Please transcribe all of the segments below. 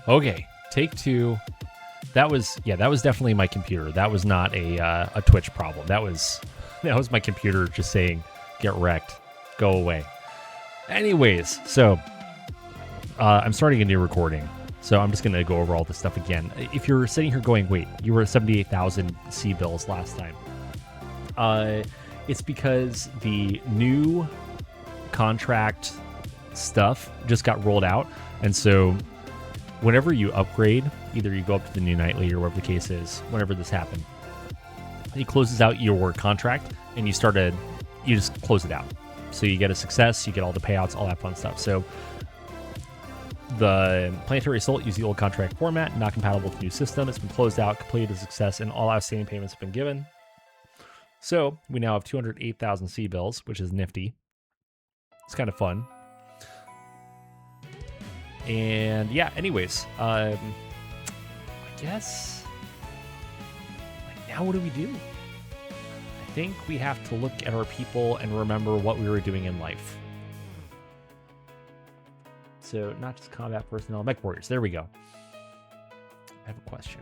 Okay, take two. That was definitely my computer. That was not a Twitch problem. That was my computer just saying, "Get wrecked, go away." Anyways, so I'm starting a new recording, so I'm just gonna go over all this stuff again. If you're sitting here going, "Wait, you were at 78,000 C bills last time," it's because the new contract stuff just got rolled out, and so whenever you upgrade, either you go up to the new Nightly or whatever the case is, whenever this happened, it closes out your contract and you just close it out. So you get a success, you get all the payouts, all that fun stuff. So the Planetary Assault used the old contract format, not compatible with the new system. It's been closed out, completed a success, and all outstanding payments have been given. So we now have 208,000 C bills, which is nifty. It's kind of fun. And yeah, anyways, I guess, like, now what do we do? I think we have to look at our people and remember what we were doing in life. So not just combat personnel, mech warriors. There we go. I have a question.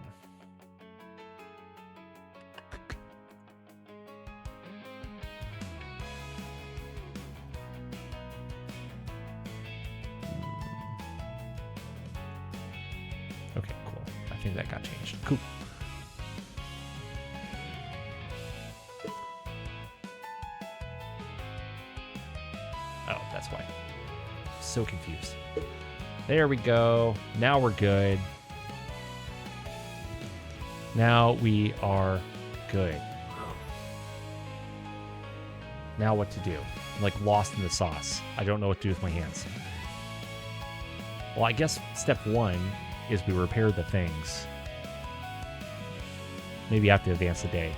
Okay, cool. I think that got changed. Cool. Oh, that's why. So confused. There we go. Now we're good. Now we are good. Now what to do? I'm like lost in the sauce. I don't know what to do with my hands. Well, I guess step one is we repair the things. Maybe I have to advance the day.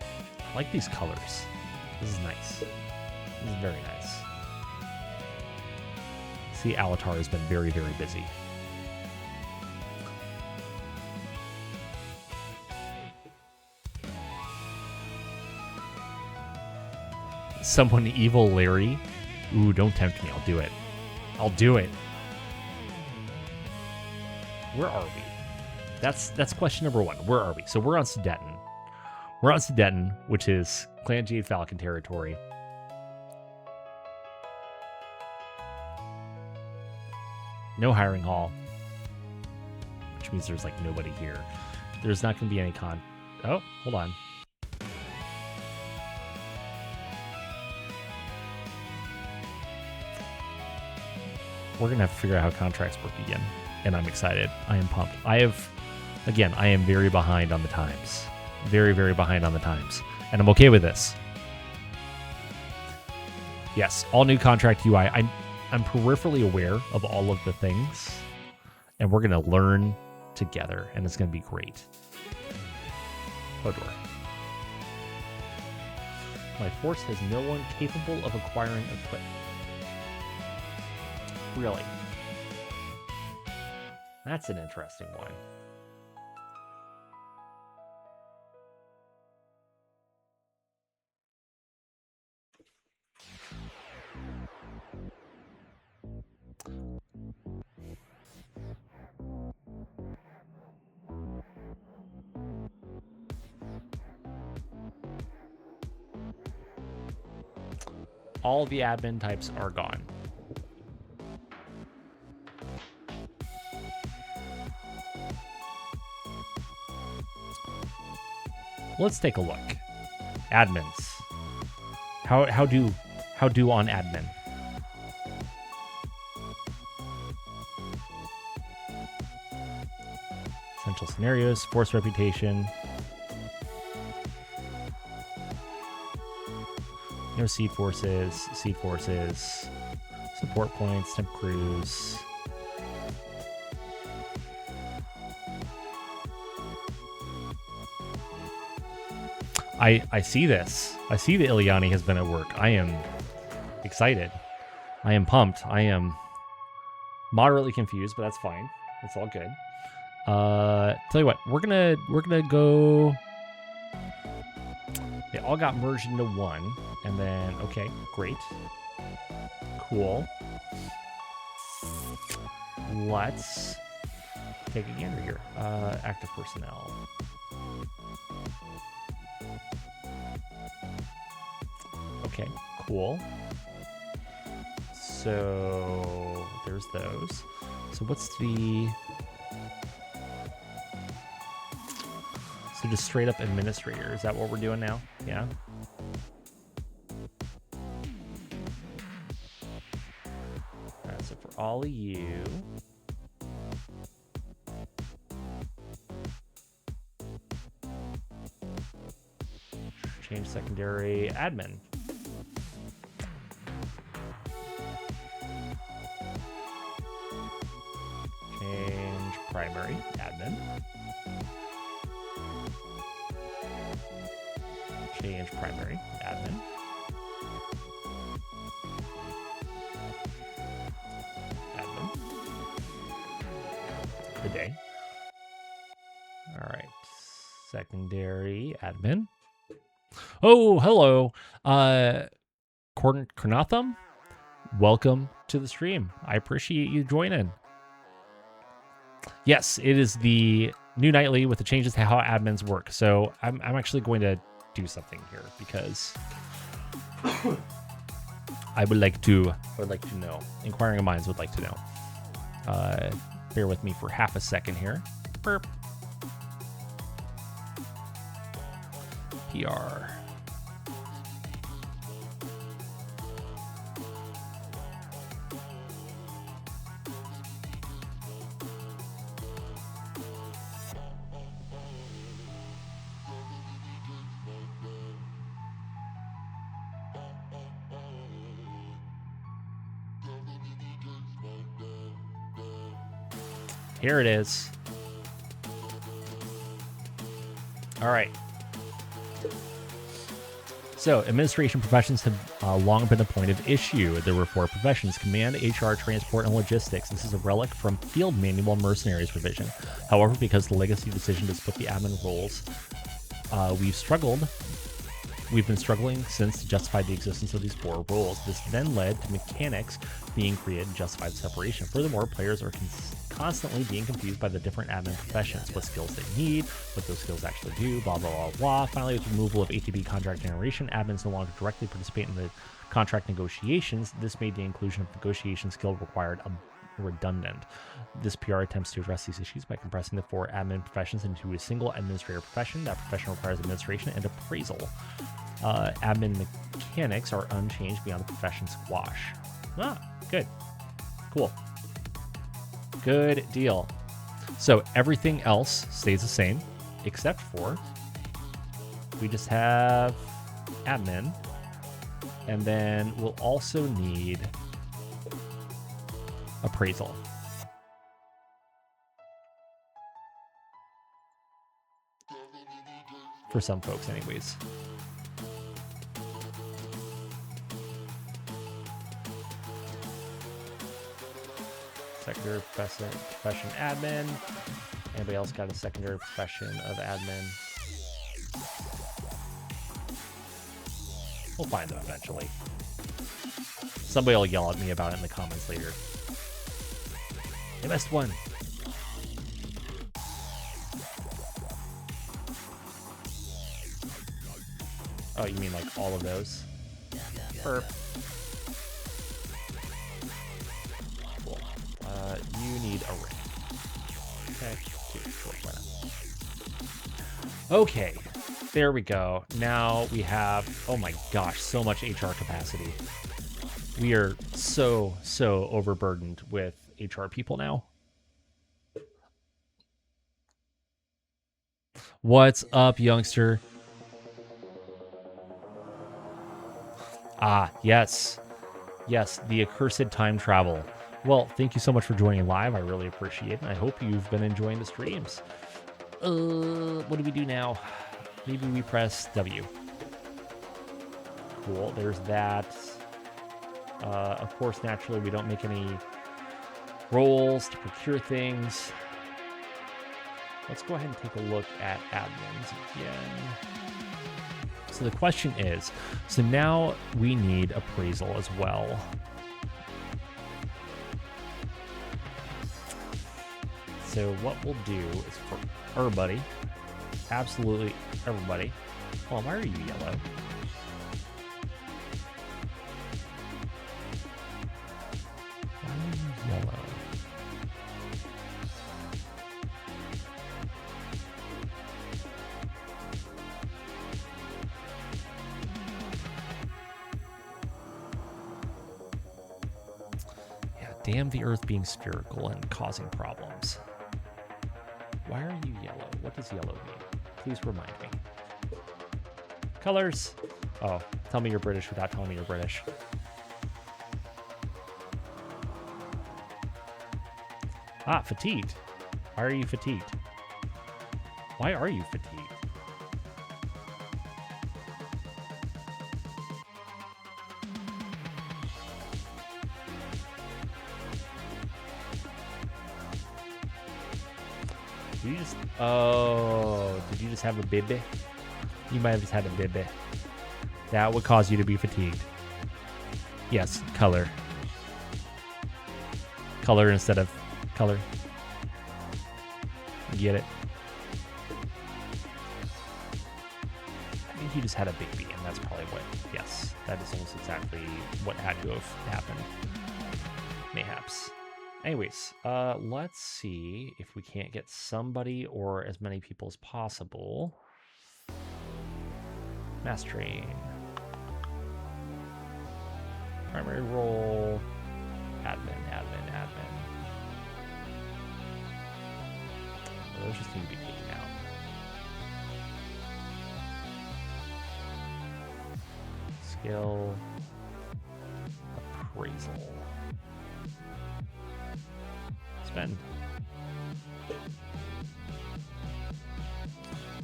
I like these colors. This is nice. This is very nice. See, Alatar has been very, very busy. Someone evil Larry? Ooh, don't tempt me. I'll do it. I'll do it. Where are we? That's question number one. Where are we? So we're on Sudeton. We're on Sudeton, which is Clan Jade Falcon territory. No hiring hall, which means there's like nobody here. There's not going to be any Oh, hold on. We're going to have to figure out how contracts work again. And I'm excited. I am pumped. I am very behind on the times. Very, very behind on the times. And I'm okay with this. Yes, all new contract UI. I'm peripherally aware of all of the things. And we're going to learn together. And it's going to be great. Hodor. My force has no one capable of acquiring equipment. Really? That's an interesting one. All the admin types are gone. Let's take a look. Admins. How do on admin? Essential scenarios, force reputation. No seed forces, support points, temp crews. I see this. I see that Ileani has been at work. I am excited. I am pumped. I am moderately confused, but that's fine. It's all good. Tell you what, we're gonna go. They all got merged into one, and then okay, great, cool. let's take a gander here. Active personnel. Okay, cool. So there's those. So what's the... So just straight up administrator. Is that what we're doing now? Yeah. All right, so for all of you... Change secondary admin. Change primary admin. Change primary admin. Admin. Good day. All right. Secondary admin. Oh, hello. Cornathum, welcome to the stream. I appreciate you joining. Yes, it is the new Nightly with the changes to how admins work. So I'm actually going to do something here because I would like to know. Inquiring minds would like to know. Bear with me for half a second here. Burp. PR. Here it is. All right. So, administration professions have long been a point of issue. There were 4 professions: command, HR, transport, and logistics. This is a relic from field manual mercenaries provision. However, because the legacy decision to split the admin roles, we've been struggling since to justify the existence of these 4 roles. This then led to mechanics being created to justify the separation. Furthermore, players are constantly being confused by the different admin professions, what skills they need, what those skills actually do, blah, blah, blah, blah. Finally, with removal of ATB contract generation, admins no longer directly participate in the contract negotiations. This made the inclusion of negotiation skill required redundant. This PR attempts to address these issues by compressing the 4 admin professions into a single administrator profession. That profession requires administration and appraisal. Admin mechanics are unchanged beyond the profession squash. Ah, good. Cool. Good deal. So everything else stays the same, except for we just have admin, and then we'll also need appraisal. For some folks, anyways. Secondary profession admin. Anybody else got a secondary profession of admin? We'll find them eventually. Somebody will yell at me about it in the comments later. I missed one. Oh, you mean like all of those? Burp. Cool. You need a ring. Okay, sure, why not? Okay, there we go. Now we have, oh my gosh, so much HR capacity. We are so overburdened with HR people now. What's up, youngster? Ah, yes. Yes, the accursed time travel. Well, thank you so much for joining live. I really appreciate it. I hope you've been enjoying the streams. What do we do now? Maybe we press W. Cool, there's that. Of course, naturally, we don't make any rolls to procure things. Let's go ahead and take a look at admins again. So the question is, so now we need appraisal as well. So what we'll do is for everybody, absolutely everybody. Well, why are you yellow? Why are you yellow? Yeah, damn the Earth being spherical and causing problems. Why are you yellow? What does yellow mean? Please remind me. Colors. Oh, tell me you're British without telling me you're British. Ah, fatigued. Why are you fatigued? Why are you fatigued? Did you just... Oh, did you just have a baby? You might have just had a baby. That would cause you to be fatigued. Yes, color. Color instead of color. Get it? I think you just had a baby, and that's probably what... Yes, that is almost exactly what had to have happened. Mayhaps. Anyways, let's see if we can't get somebody or as many people as possible. Mass train. Primary role. Admin. Those just need to be taken out. Skill. Appraisal. Spend.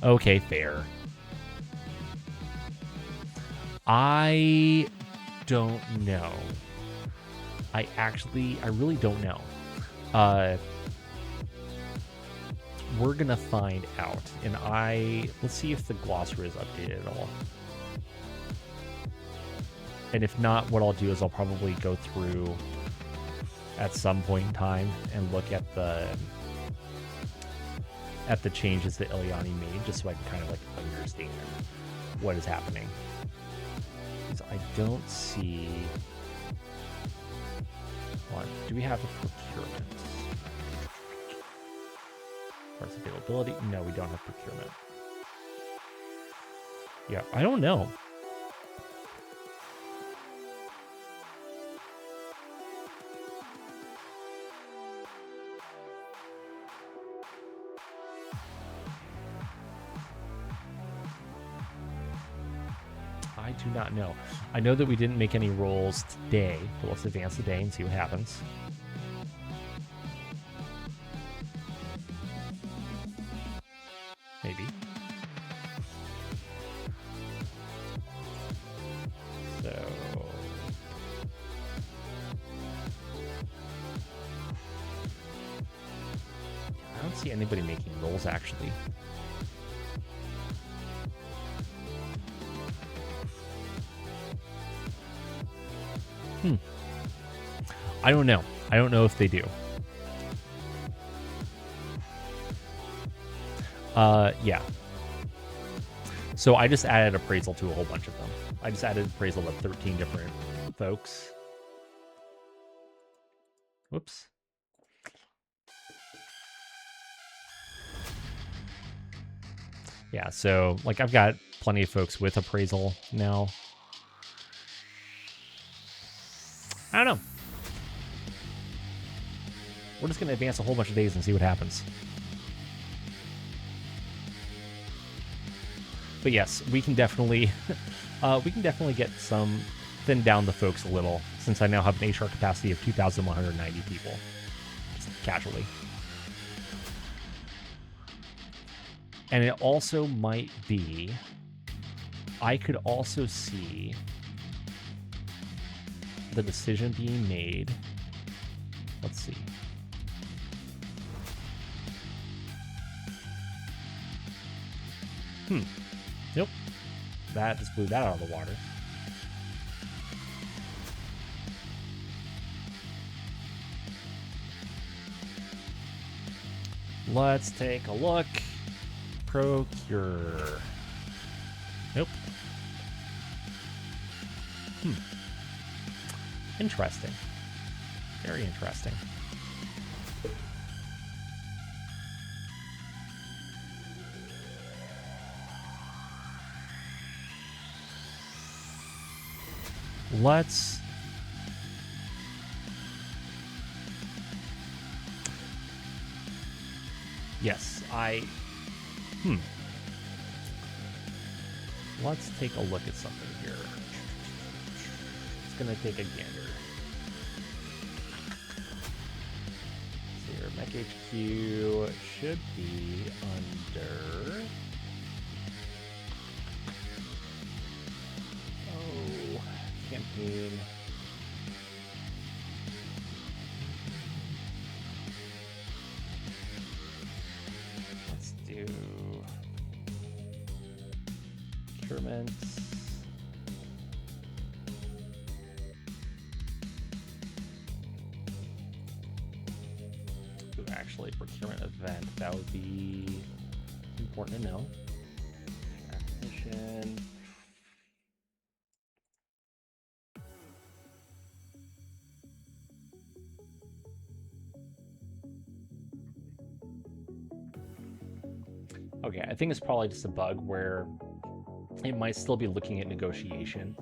Okay, fair. I don't know. I really don't know. We're gonna find out, and let's see if the glossary is updated at all. And if not, what I'll do is I'll probably go through at some point in time and look at the changes that Ileani made, just so I can kind of like understand what is happening. Because I don't see. Do we have a procurement? Parts availability? No, we don't have procurement. Yeah, I don't know. I do not know. I know that we didn't make any rolls today, but let's advance the day and see what happens. Maybe. So... I don't see anybody making rolls, actually. I don't know. I don't know if they do. Yeah. So I just added appraisal to a whole bunch of them. I just added appraisal to 13 different folks. Whoops. Yeah, so like I've got plenty of folks with appraisal now. I don't know. We're just going to advance a whole bunch of days and see what happens. But yes, we can definitely get some thin down the folks a little, since I now have an HR capacity of 2,190 people. Casually. And it also might be, I could also see the decision being made. Let's see. Nope. That just blew that out of the water. Let's take a look. Procure. Nope. Interesting. Very interesting. Let's... Yes, Let's take a look at something here. It's gonna take a gander. So your MekHQ should be under... Oh, campaign. Let's do procurement. Ooh, actually, procurement event. That would be important to know. Acquisition. Okay, I think it's probably just a bug where it might still be looking at negotiation.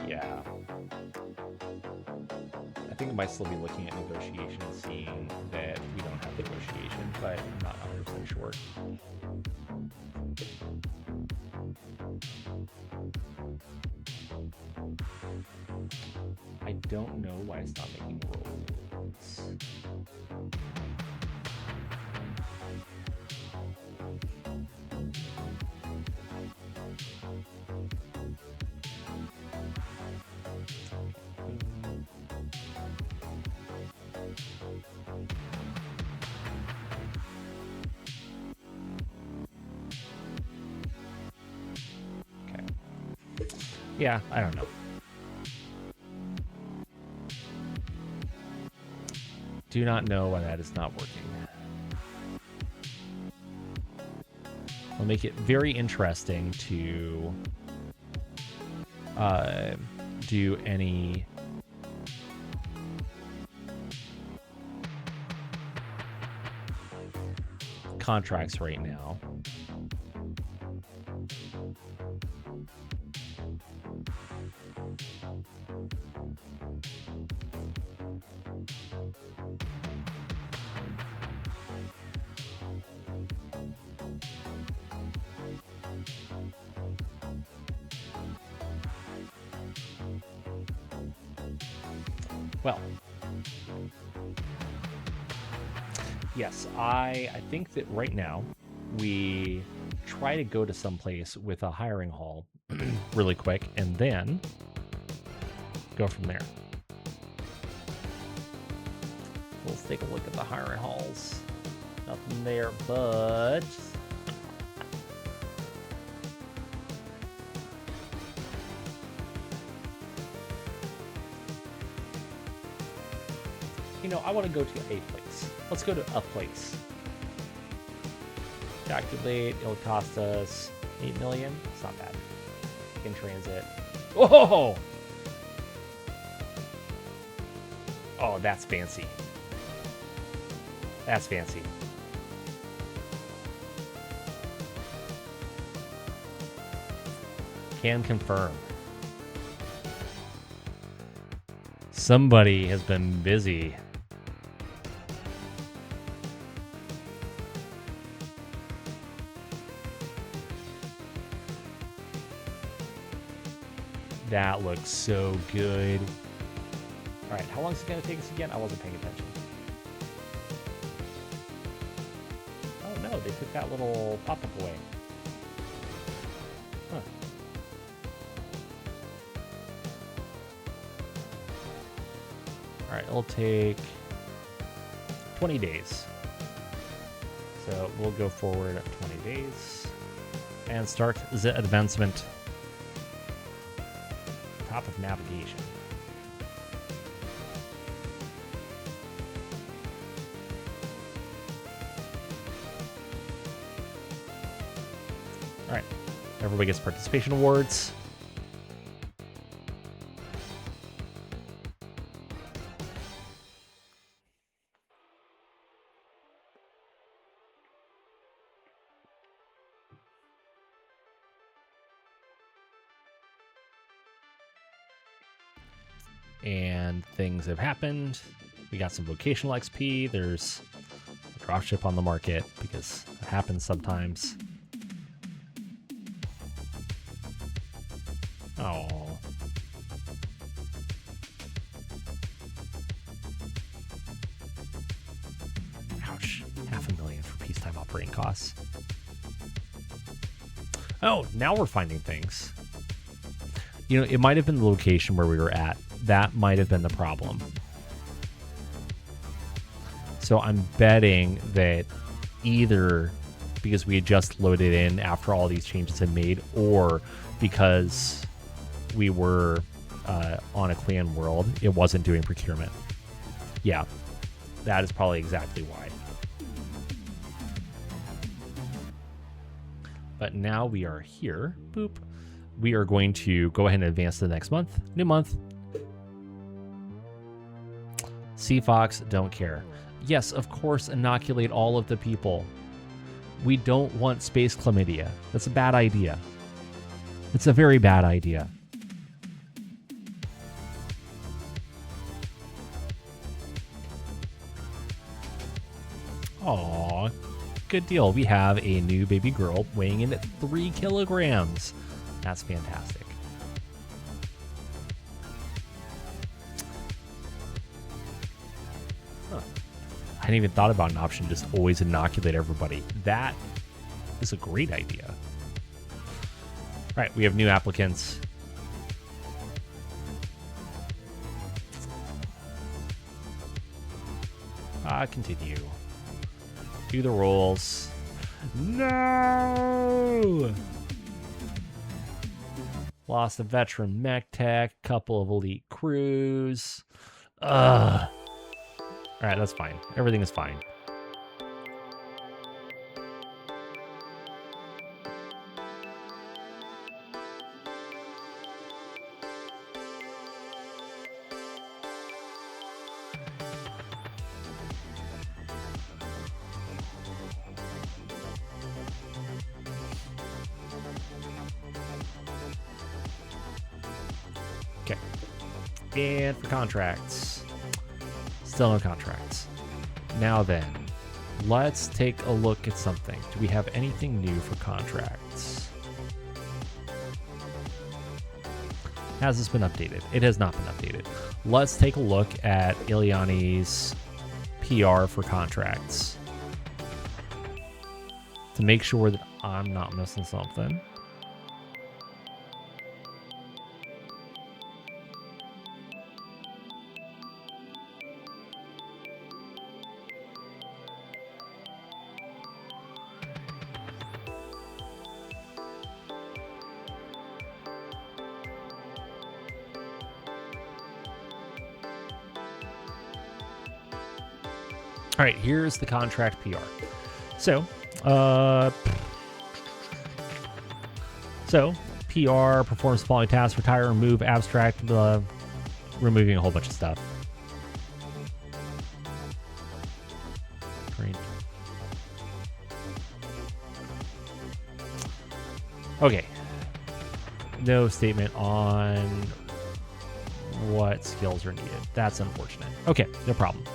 Yeah. I think it might still be looking at negotiation and seeing that we don't have negotiation, but I'm not 100% sure. I don't know why it's not making rolls. Okay. Yeah, I don't know. Do not know why that is not working. I'll make it very interesting to do any contracts right now. Well, yes, I think that right now we try to go to some place with a hiring hall really quick and then go from there. Let's take a look at the hiring halls. Nothing there, but you know, I want to go to a place. Let's go to a place. Calculate, it'll cost us 8 million. It's not bad. In transit. Whoa! Oh, that's fancy. That's fancy. Can confirm. Somebody has been busy. That looks so good. All right, how long is it going to take us again? I wasn't paying attention. Oh no, they took that little pop-up away. Huh. All right, it'll take 20 days. So we'll go forward 20 days and start the advancement. top of navigation. All right, everybody gets participation awards. And things have happened. We got some vocational XP. There's a dropship on the market because it happens sometimes. Oh. Ouch. $500,000 for peacetime operating costs. Oh, now we're finding things. You know, it might have been the location where we were at. That might have been the problem. So I'm betting that either because we had just loaded in after all these changes had made, or because we were on a clan world, it wasn't doing procurement. Yeah, that is probably exactly why. But now we are here. Boop. We are going to go ahead and advance to the next month. New month. Sea Fox, don't care. Yes, of course, inoculate all of the people. We don't want space chlamydia. That's a bad idea. It's a very bad idea. Aw, good deal. We have a new baby girl weighing in at 3 kilograms. That's fantastic. Huh. I hadn't even thought about an option to just always inoculate everybody. That is a great idea. All right, we have new applicants. Continue. Do the rolls. No! Lost a veteran MekTech, couple of elite crews. Ugh. All right, that's fine. Everything is fine. Okay. And for contracts. Still no contracts. Now then, let's take a look at something. Do we have anything new for contracts? Has this been updated? It has not been updated. Let's take a look at Ileani's PR for contracts to make sure that I'm not missing something. All right, here's the contract PR. So PR performs the following tasks: retire, remove, abstract, removing a whole bunch of stuff. Great. Okay. No statement on what skills are needed. That's unfortunate. Okay, no problem.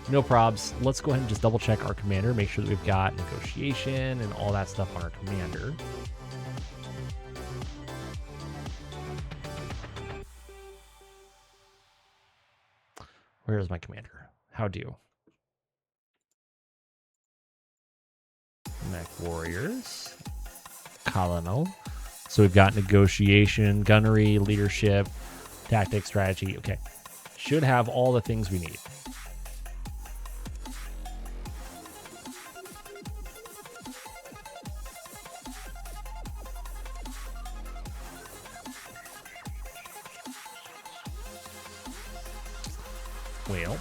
No probs. Let's go ahead and just double check our commander, make sure that we've got negotiation and all that stuff on our commander. Where is my commander? How do? Mech Warriors. Colonel. So we've got negotiation, gunnery, leadership, tactics, strategy. Okay. Should have all the things we need. Well.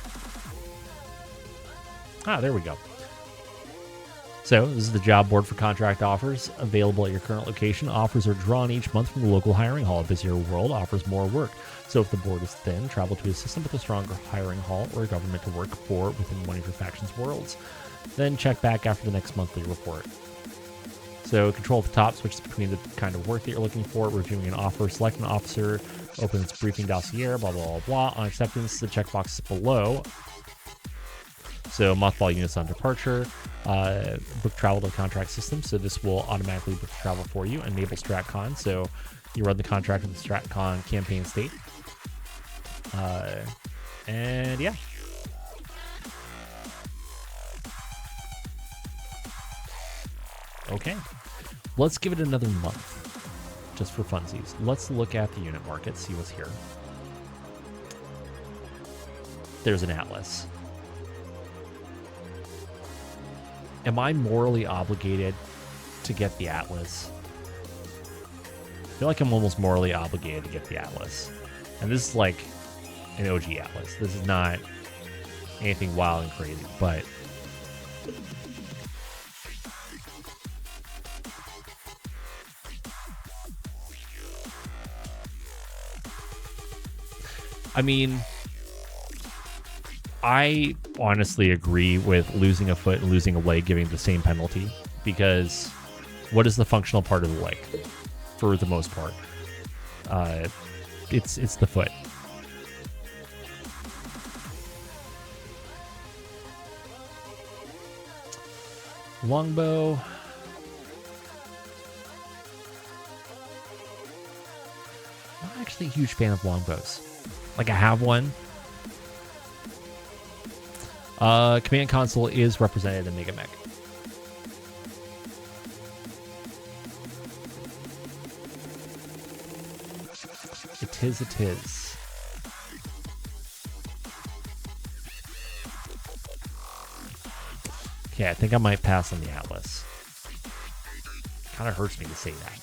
There we go. So this is the job board for contract offers available at your current location. Offers are drawn each month from the local hiring hall. A busier world offers more work. So if the board is thin, travel to a system with a stronger hiring hall or a government to work for within one of your faction's worlds. Then check back after the next monthly report. So control at the top switches between the kind of work that you're looking for, reviewing an offer, select an officer, open its briefing dossier, blah, blah, blah, blah. On acceptance, the checkbox is below. So mothball units on departure, book travel to the contract system. So this will automatically book travel for you. Enable StratCon. So you run the contract with the StratCon campaign state. And yeah. Okay. Let's give it another month, just for funsies. Let's look at the unit market, see what's here. There's an Atlas. Am I morally obligated to get the Atlas? I feel like I'm almost morally obligated to get the Atlas. And this is like an OG Atlas. This is not anything wild and crazy, but I mean, I honestly agree with losing a foot and losing a leg giving the same penalty, because what is the functional part of the leg? For the most part, it's the foot. Longbow. I'm not actually a huge fan of longbows. Like, I have one. Command console is represented in MegaMek. It is. Okay, I think I might pass on the Atlas. Kind of hurts me to say that,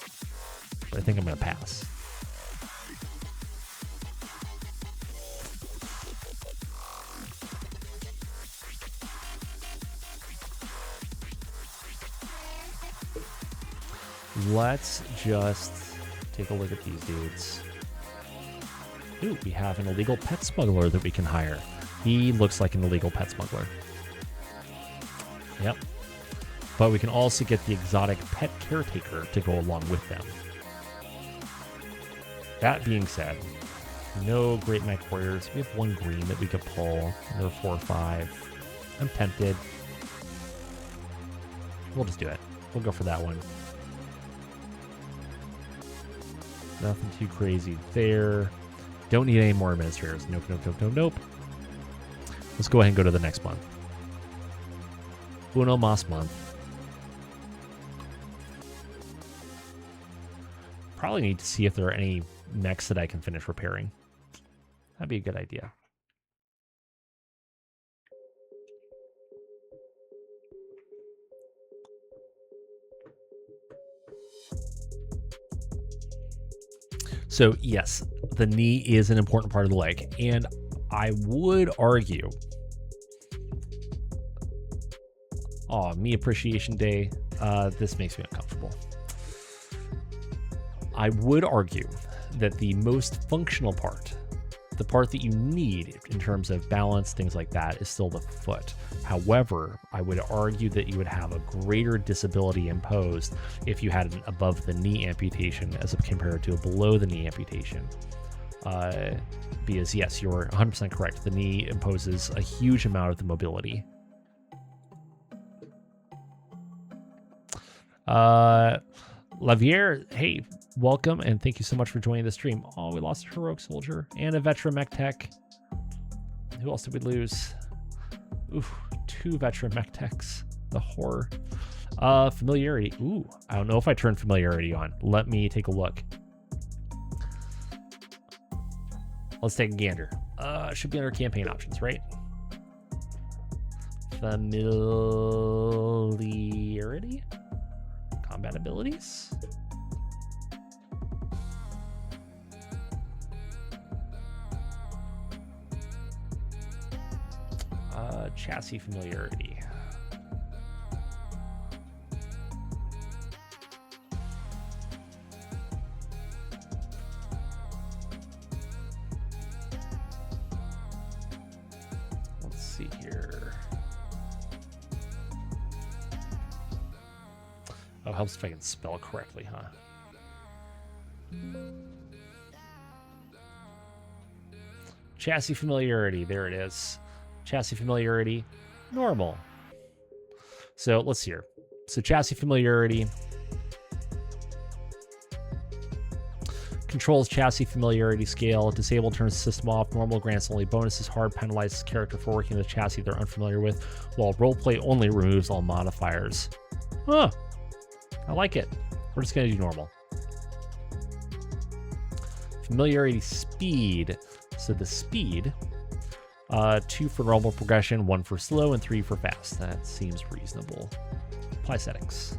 but I think I'm going to pass. Let's just take a look at these dudes. Ooh, we have an illegal pet smuggler that we can hire. He looks like an illegal pet smuggler. Yep. But we can also get the exotic pet caretaker to go along with them. That being said, no great mech warriors. We have one green that we could pull. There are 4 or 5. I'm tempted. We'll just do it. We'll go for that one. Nothing too crazy there. Don't need any more administrators. Nope. Let's go ahead and go to the next month. Uno Mas month. Probably need to see if there are any mechs that I can finish repairing. That'd be a good idea. So yes, the knee is an important part of the leg, and I would argue, Me Appreciation Day, this makes me uncomfortable. I would argue that the most functional part, the part that you need in terms of balance, things like that, is still the foot. However, I would argue that you would have a greater disability imposed if you had an above the knee amputation as compared to a below the knee amputation. Because yes, you're 100% correct. The knee imposes a huge amount of the mobility. Lavier, hey, welcome, and thank you so much for joining the stream. Oh, we lost a heroic soldier and a veteran mech tech. Who else did we lose? Oof, 2 veteran mech techs. The horror. Familiarity. Ooh, I don't know if I turned familiarity on. Let me take a look. Let's take a gander. Should be under campaign options, right? Familiarity? Combat abilities? Chassis familiarity. Let's see here. Oh, helps if I can spell correctly, huh? Chassis familiarity. There it is. Chassis familiarity. Normal. So let's see here. So chassis familiarity controls chassis familiarity scale. Disabled turns system off. Normal grants only bonuses. Hard penalizes character for working with a chassis they're unfamiliar with. While roleplay only removes all modifiers. Huh. I like it. We're just going to do normal. Familiarity speed. So the speed, 2 for normal progression, 1 for slow, and 3 for fast. That seems reasonable. Apply settings.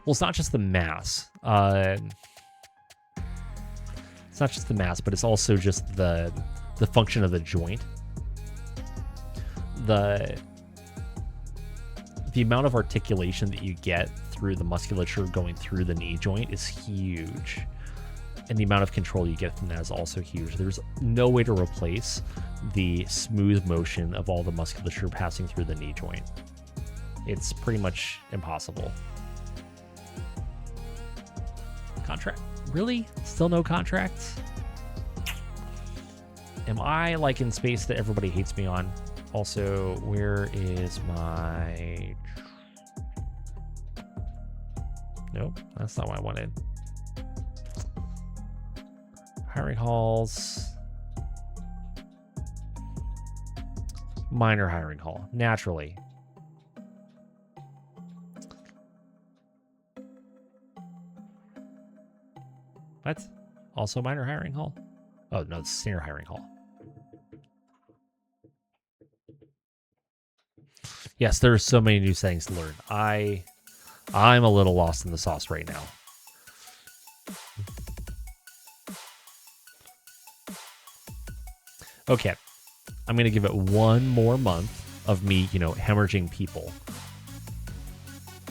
Well, it's not just the mass. It's not just the mass, but it's also just the function of the joint. The amount of articulation that you get through the musculature going through the knee joint is huge. And the amount of control you get from that is also huge. There's no way to replace the smooth motion of all the musculature passing through the knee joint. It's pretty much impossible. Contract? Really? Still no contracts? Am I like in space that everybody hates me on? Also, where is my... Nope, that's not what I wanted. Hiring halls. Minor hiring hall, naturally. What? Also minor hiring hall? Oh, no, it's senior hiring hall. Yes, there are so many new settings to learn. I'm a little lost in the sauce right now. Okay, I'm going to give it one more month of me, you know, hemorrhaging people.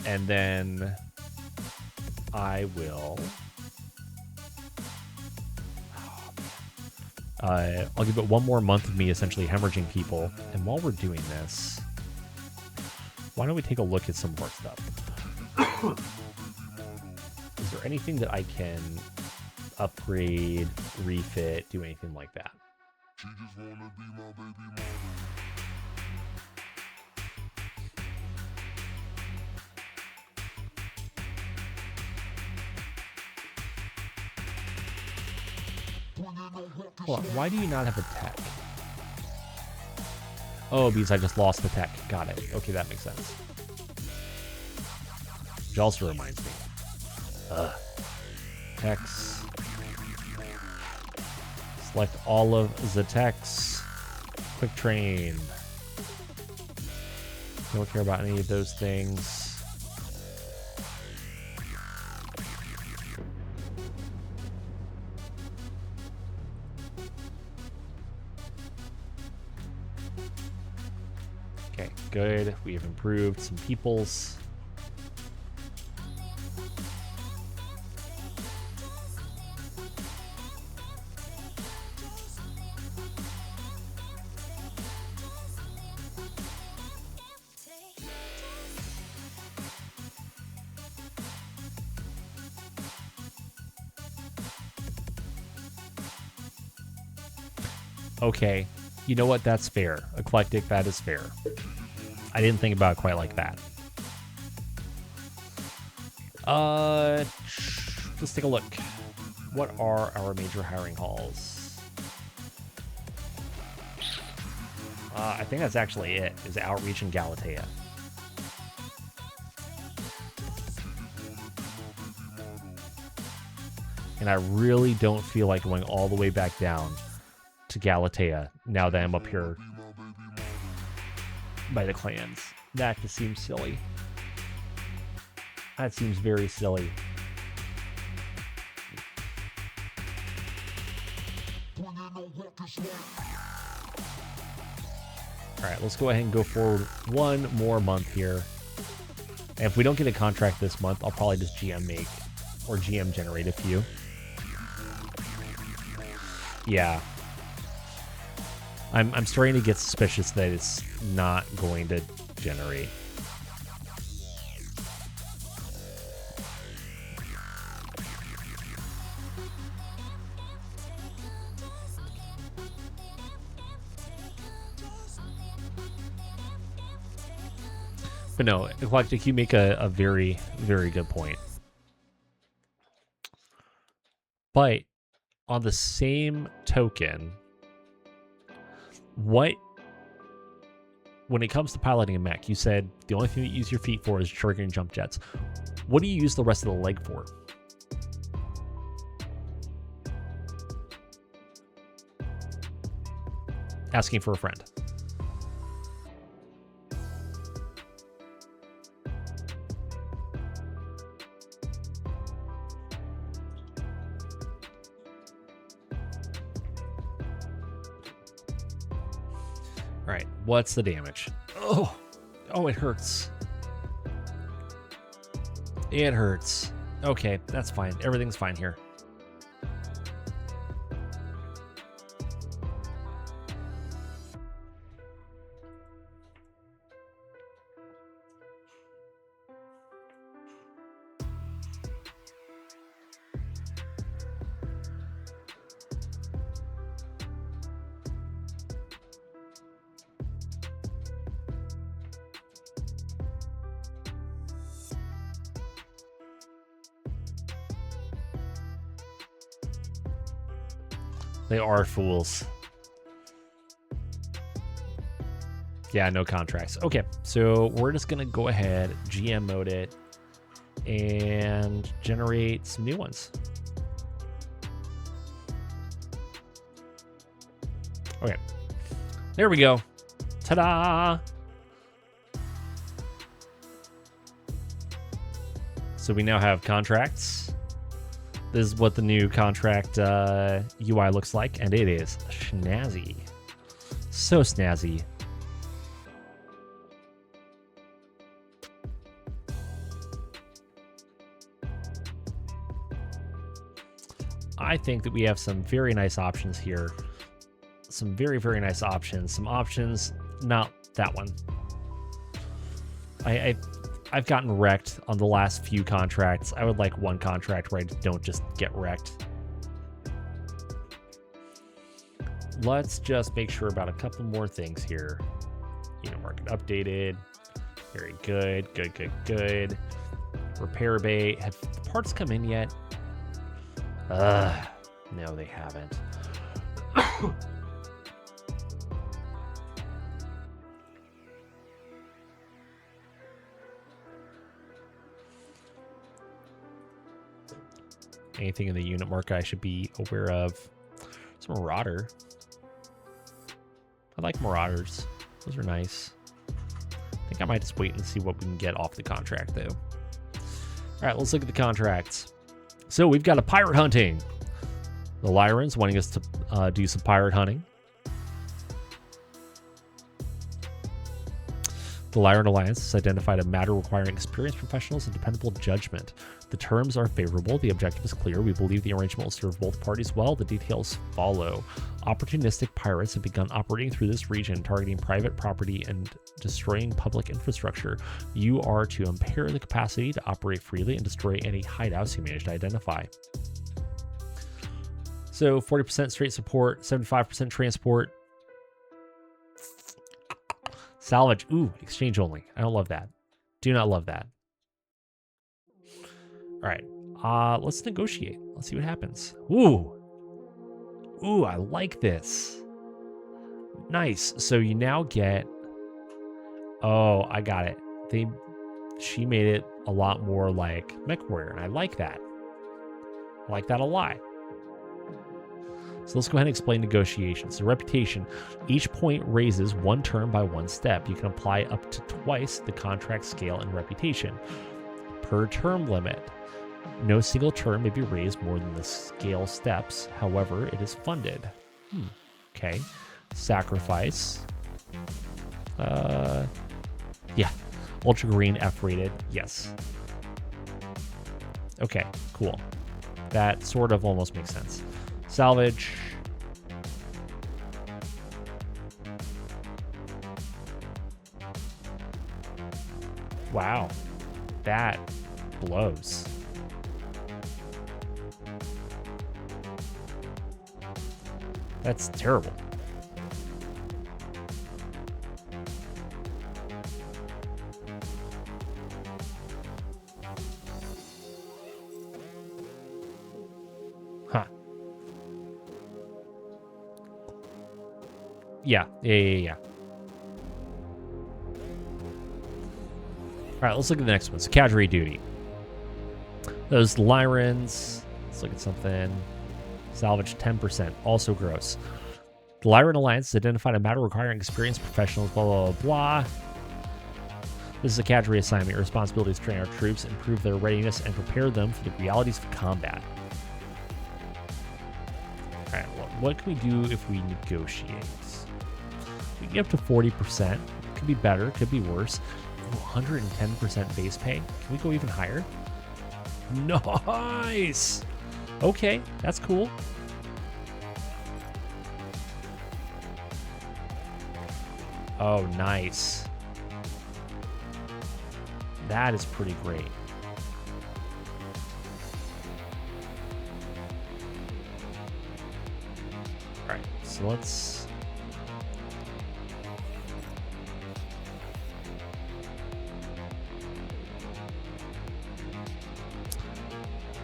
And then I will... I'll give it one more month of me essentially hemorrhaging people. And while we're doing this, why don't we take a look at some more stuff? Is there anything that I can upgrade, refit, do anything like that? She just wanna be my baby mama. Hold on, why do you not have a tech? Oh, because I just lost the tech. Got it. Okay, that makes sense. Which also reminds me. Techs. Select all of the techs. Quick train. Don't care about any of those things. Okay, good. We have improved some peoples. Okay, you know what? That's fair. Eclectic, that is fair. I didn't think about it quite like that. Let's take a look. What are our major hiring halls? I think that's actually it, is Outreach and Galatea. And I really don't feel like going all the way back down to Galatea now that I'm up here by the clans. That just seems silly. That seems very silly. All right, let's go ahead and go for one more month here. And if we don't get a contract this month, I'll probably just GM make or GM generate a few. Yeah. I'm starting to get suspicious that it's not going to generate. But no, Eclectic, you make a very, very good point. But on the same token, when it comes to piloting a mech, you said the only thing that you use your feet for is triggering jump jets. What do you use the rest of the leg for? Asking for a friend. All right, what's the damage? Oh, it hurts. It hurts. Okay, that's fine. Everything's fine here. They are fools. Yeah, no contracts. Okay, so we're just going to go ahead, GM mode it, and generate some new ones. Okay, there we go. Ta-da! So we now have contracts. This is what the new contract UI looks like, and it is snazzy. So snazzy. I think that we have some very nice options here. Some very, very nice options. Some options, not that one. I've gotten wrecked on the last few contracts. I would like one contract where I don't just get wrecked. Let's just make sure about a couple more things here. Unit market updated. Very good. Good. Repair bay. Have the parts come in yet? No, they haven't. Anything in the unit market I should be aware of? It's a Marauder. I like Marauders. Those are nice. I think I might just wait and see what we can get off the contract, though. All right, let's look at the contracts. So we've got a pirate hunting. The Lyrans wanting us to do some pirate hunting. The Lyran Alliance has identified a matter requiring experienced professionals and dependable judgment. The terms are favorable. The objective is clear. We believe the arrangement will serve both parties well. The details follow. Opportunistic pirates have begun operating through this region, targeting private property and destroying public infrastructure. You are to impair the capacity to operate freely and destroy any hideouts you manage to identify. So 40% straight support, 75% transport. Salvage. Ooh, exchange only. I don't love that. Do not love that. All right. Let's negotiate. Let's see what happens. Ooh, I like this. Nice. So you now get... Oh, I got it. She made it a lot more like MechWarrior, and I like that. I like that a lot. So let's go ahead and explain negotiations. So reputation, each point raises one term by one step. You can apply up to twice the contract scale and reputation. Per term limit, no single term may be raised more than the scale steps. However, it is funded. Okay. Sacrifice. Yeah. Ultra green, F rated. Yes. Okay, cool. That sort of almost makes sense. Salvage. Wow. That blows. That's terrible. Huh. Yeah. All right, let's look at the next one. So, Cadre duty. Those Lyrans. Let's look at something. Salvage 10%. Also gross. The Lyran Alliance has identified a matter requiring experienced professionals, blah, blah, blah, blah. This is a cadre assignment. Your responsibility is to train our troops, improve their readiness, and prepare them for the realities of combat. All right, well, what can we do if we negotiate? We can get up to 40%. Could be better, could be worse. 110% base pay. Can we go even higher? Nice! Okay, that's cool. Oh, nice. That is pretty great. All right, so let's...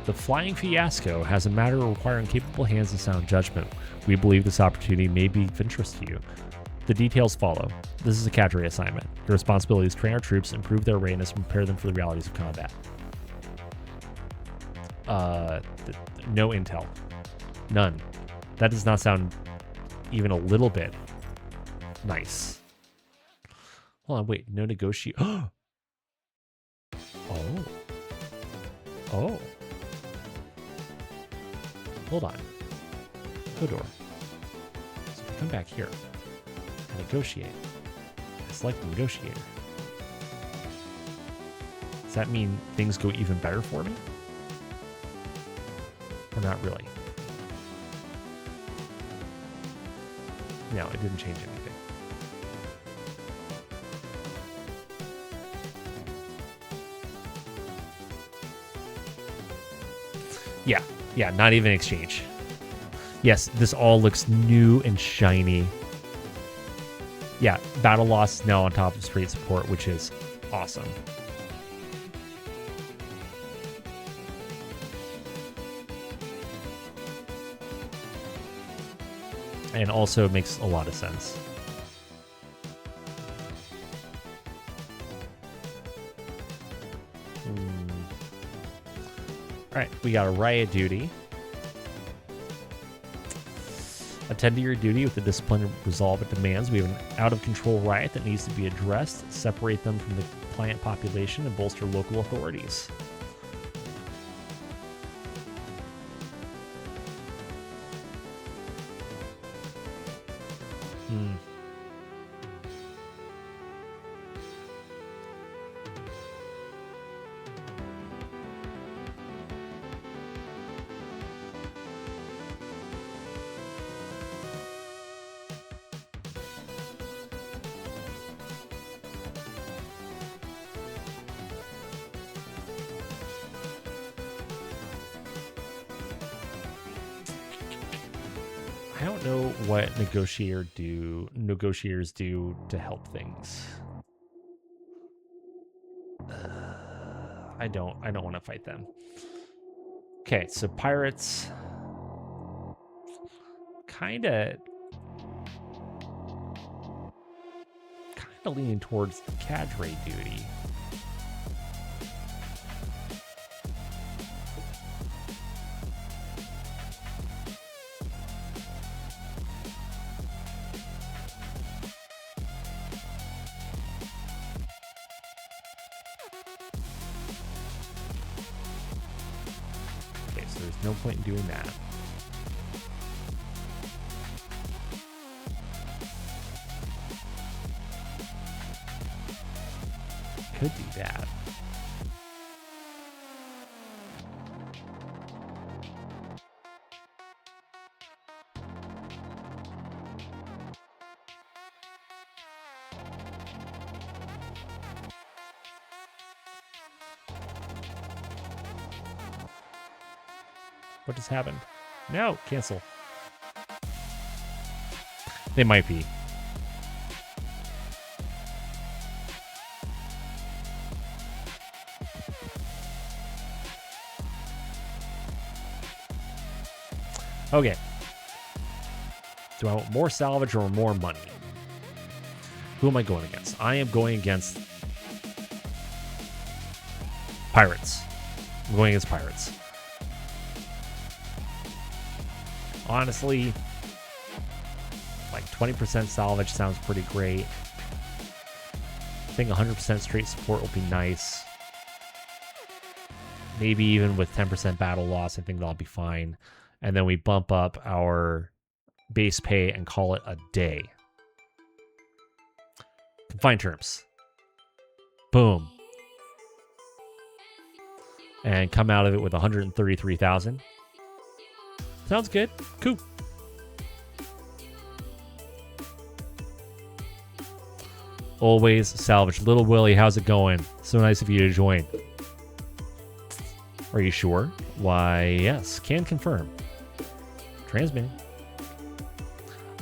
The Flying Fiasco has a matter requiring capable hands and sound judgment. We believe this opportunity may be of interest to you. The details follow. This is a cadre assignment. Your responsibility is to train our troops, improve their readiness, and prepare them for the realities of combat. No intel. None. That does not sound even a little bit nice. Hold on, wait. No negotiate. Oh. Oh. Hold on. Hodor. So if I come back here, I negotiate. I select the negotiator. Does that mean things go even better for me? Or not really? No, it didn't change anything. Yeah, not even exchange. Yes, this all looks new and shiny. Yeah, battle loss is now on top of straight support, which is awesome. And also makes a lot of sense. All right, we got a riot duty. Attend to your duty with the discipline and resolve it demands. We have an out-of-control riot that needs to be addressed. Separate them from the client population and bolster local authorities. I don't know what negotiators do to help things. I don't want to fight them. Okay, so pirates kind of leaning towards the cadre duty. Okay, so there's no point in doing that. could do that. What just happened? No, cancel. They might be. Okay. Do I want more salvage or more money? Who am I going against? I am going against pirates. I'm going against pirates. Honestly, like 20% salvage sounds pretty great. I think 100% straight support will be nice. Maybe even with 10% battle loss, I think that'll be fine. And then we bump up our base pay and call it a day. Confined terms. Boom. And come out of it with 133,000. Sounds good. Cool. Always salvage. Little Willie, how's it going? So nice of you to join. Are you sure? Why, yes. Can confirm. Transmitting.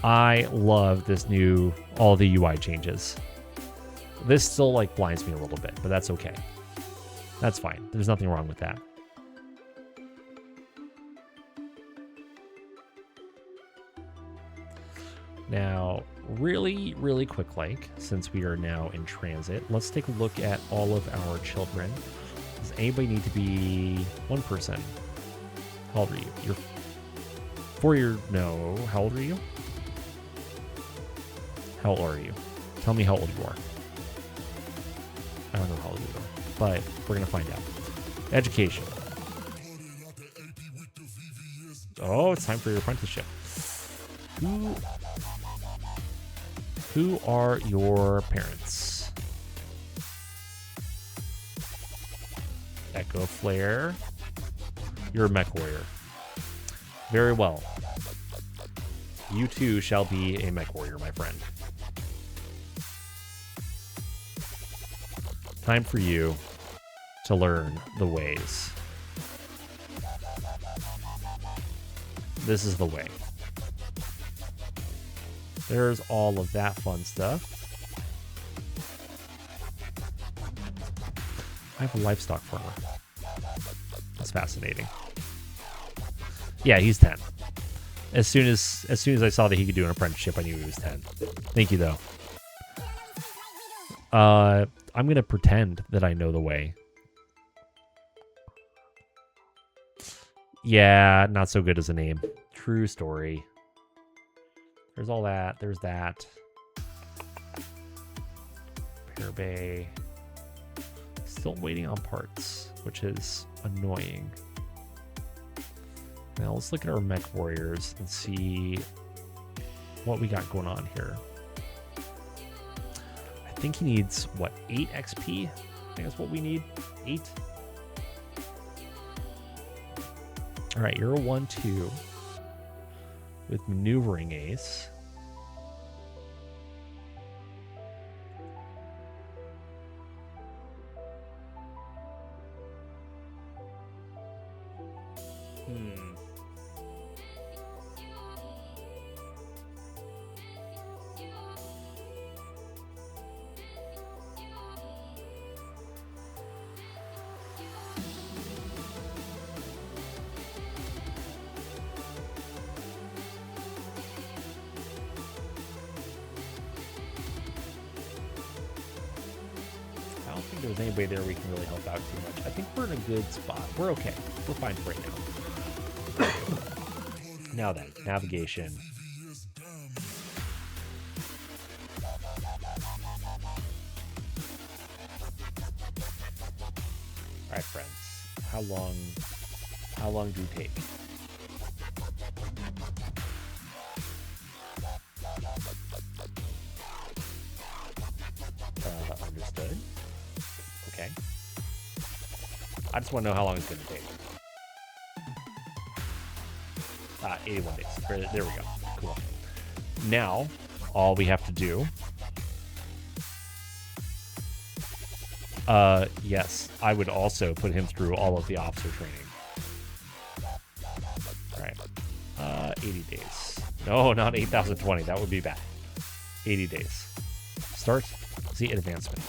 I love this new, all the UI changes. This still like blinds me a little bit, but that's okay. That's fine. There's nothing wrong with that. Now, really, really quick, like, since we are now in transit, let's take a look at all of our children. Does anybody need to be one person? How old are you? You're 4 years. No. How old are you? How old are you? Tell me how old you are. I don't know how old you are, but we're going to find out. Education. Oh, it's time for your apprenticeship. Who are your parents? Echo Flare. You're a mech warrior. Very well. You too shall be a mech warrior, my friend. Time for you to learn the ways. This is the way. There's all of that fun stuff. I have a livestock farmer. That's fascinating. Yeah, he's 10. As soon as I saw that he could do an apprenticeship, I knew he was 10. Thank you, though. I'm gonna pretend that I know the way. Yeah, not so good as a name. True story. There's all that. There's that. Pear Bay. Still waiting on parts, which is annoying. Now let's look at our mech warriors and see what we got going on here. I think he needs, what, 8 XP? I think that's what we need. 8. All right, you're a 1-2 with maneuvering ace. There's anybody there we can really help out too much. I think we're in a good spot. We're okay. We're fine right now. Now then, navigation. All right, friends. How long do you take? Understood. I just want to know how long it's going to take. 81 days. There we go. Cool. Now, all we have to do... yes, I would also put him through all of the officer training. All right. 80 days. No, not 8,020. That would be bad. 80 days. Start the advancement.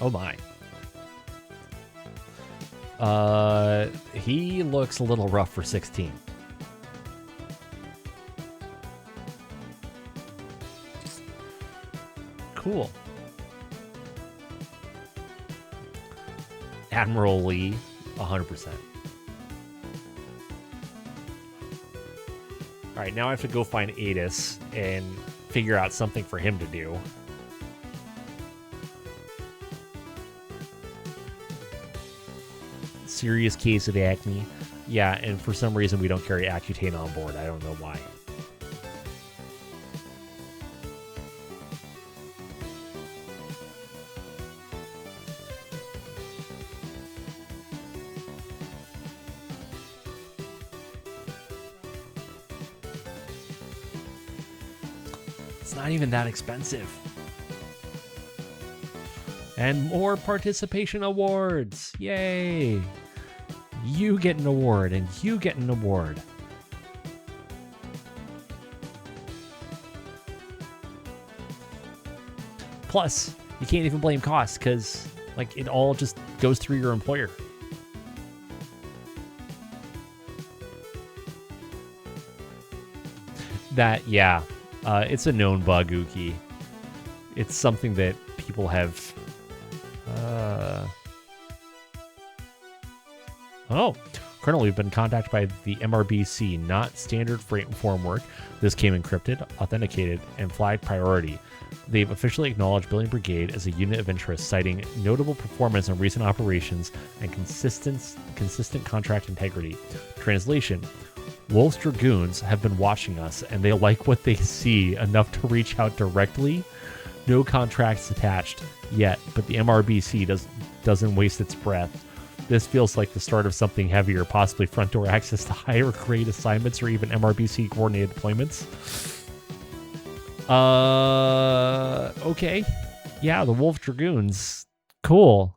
Oh my. He looks a little rough for 16. Cool. Admiral Lee, 100%. All right, now I have to go find Adis and figure out something for him to do. Serious case of acne. Yeah, and for some reason we don't carry Accutane on board. I don't know why. It's not even that expensive. And more participation awards. Yay. You get an award, and you get an award. Plus, you can't even blame costs because, like, it all just goes through your employer. That, yeah, it's a known bug, Uki. It's something that people have... Oh, Colonel, we've been contacted by the MRBC, not standard freight form work. This came encrypted, authenticated, and flagged priority. They've officially acknowledged Building Brigade as a unit of interest, citing notable performance in recent operations and consistent contract integrity. Translation: Wolf's Dragoons have been watching us, and they like what they see enough to reach out directly. No contracts attached yet, but the MRBC doesn't waste its breath. This feels like the start of something heavier, possibly front door access to higher grade assignments or even MRBC coordinated deployments. Okay. Yeah, the Wolf Dragoons. Cool.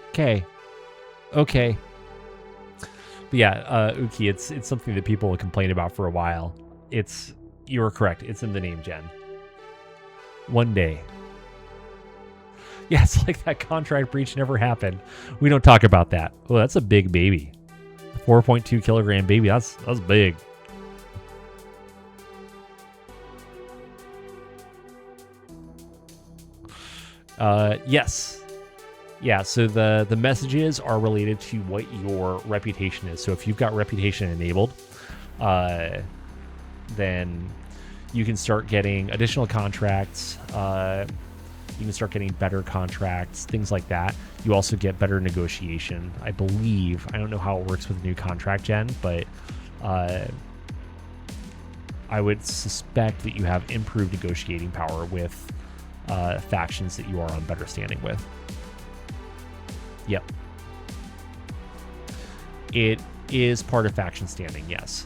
Okay. But yeah, Uki, it's something that people have complained about for a while. You were correct. It's in the name gen. One day. Yeah, it's like that contract breach never happened. We don't talk about that. Oh, that's a big baby. 4.2 kilogram baby. That's big. Yes. Yeah, so the messages are related to what your reputation is. So if you've got reputation enabled, then you can start getting additional contracts. You can start getting better contracts, things like that. You also get better negotiation, I believe. I don't know how it works with the new contract gen, but I would suspect that you have improved negotiating power with factions that you are on better standing with. Yep. It is part of faction standing, yes.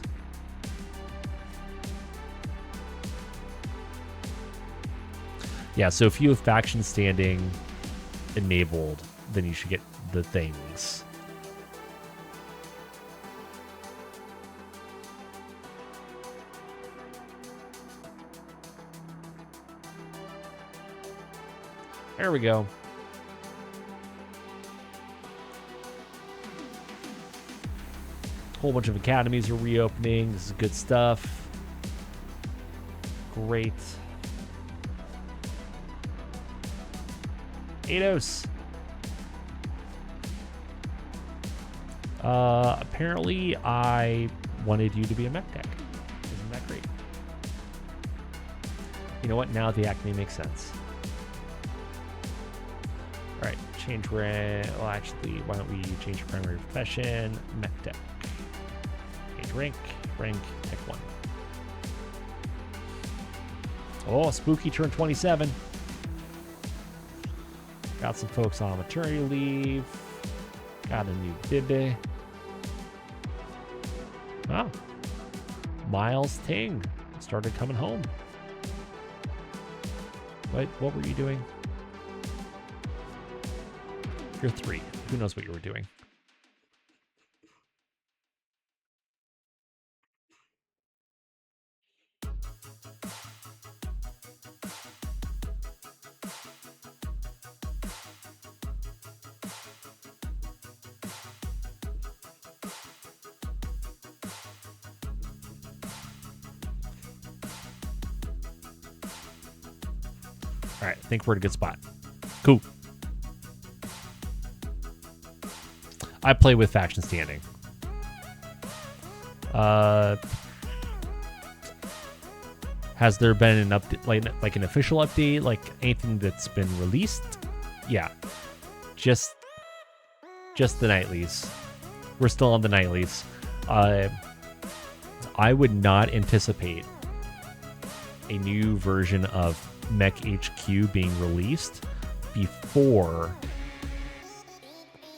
Yeah, so if you have faction standing enabled, then you should get the things. There we go. Whole bunch of academies are reopening. This is good stuff. Great. Ados. Apparently I wanted you to be a MekTech. Isn't that great? You know what? Now the acne makes sense. All right, Change rank. Well, actually, why don't we change your primary profession? Mech Tech. Change rank. Rank Tech 1. Oh, Spooky turned 27. Got some folks on maternity leave. Got a new bibby. Wow. Miles Ting started coming home. What were you doing? You're 3. Who knows what you were doing? All right, I think we're in a good spot. Cool. I play with faction standing. Has there been an update, like an official update, like anything that's been released? Yeah, just the Nightlies. We're still on the Nightlies. I would not anticipate a new version of MekHQ being released before.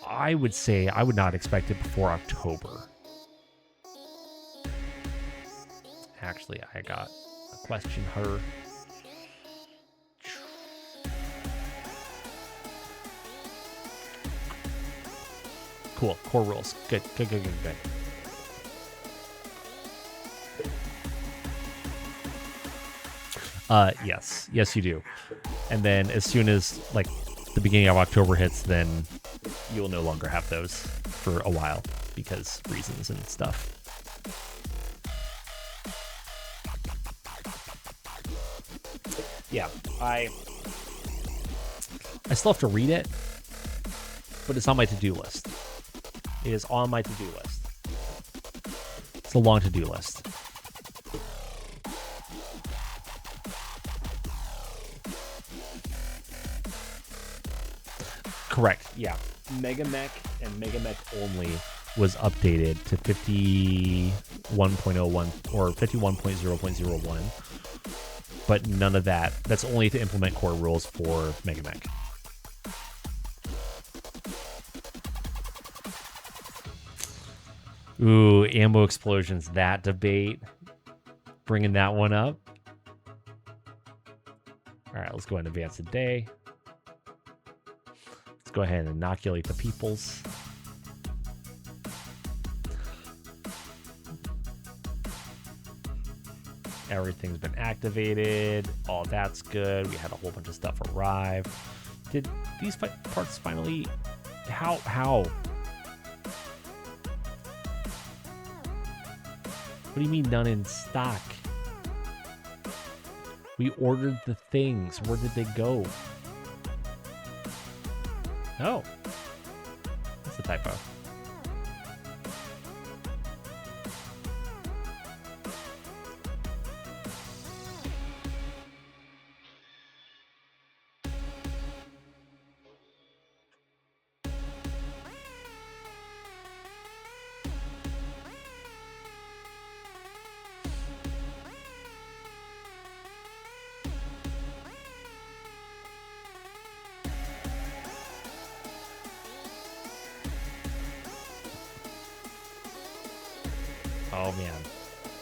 I would say I would not expect it before October. Actually, I got a question her. Cool. Core rules. Good. Yes, you do. And then as soon as like the beginning of October hits, then you'll no longer have those for a while because reasons and stuff. Yeah, I still have to read it, but it's on my to-do list. It is on my to-do list. It's a long to-do list. Correct, yeah. MegaMek and MegaMek only was updated to 51.01 or 51.0.01, but none of that. That's only to implement core rules for MegaMek. Ooh, ammo explosions, that debate. Bringing that one up. All right, let's go ahead and advance the day. Go ahead and inoculate the peoples. Everything's been activated. All that's good. We had a whole bunch of stuff arrive. Did these parts finally... How? What do you mean none in stock? We ordered the things. Where did they go? Oh, that's a typo. Oh man,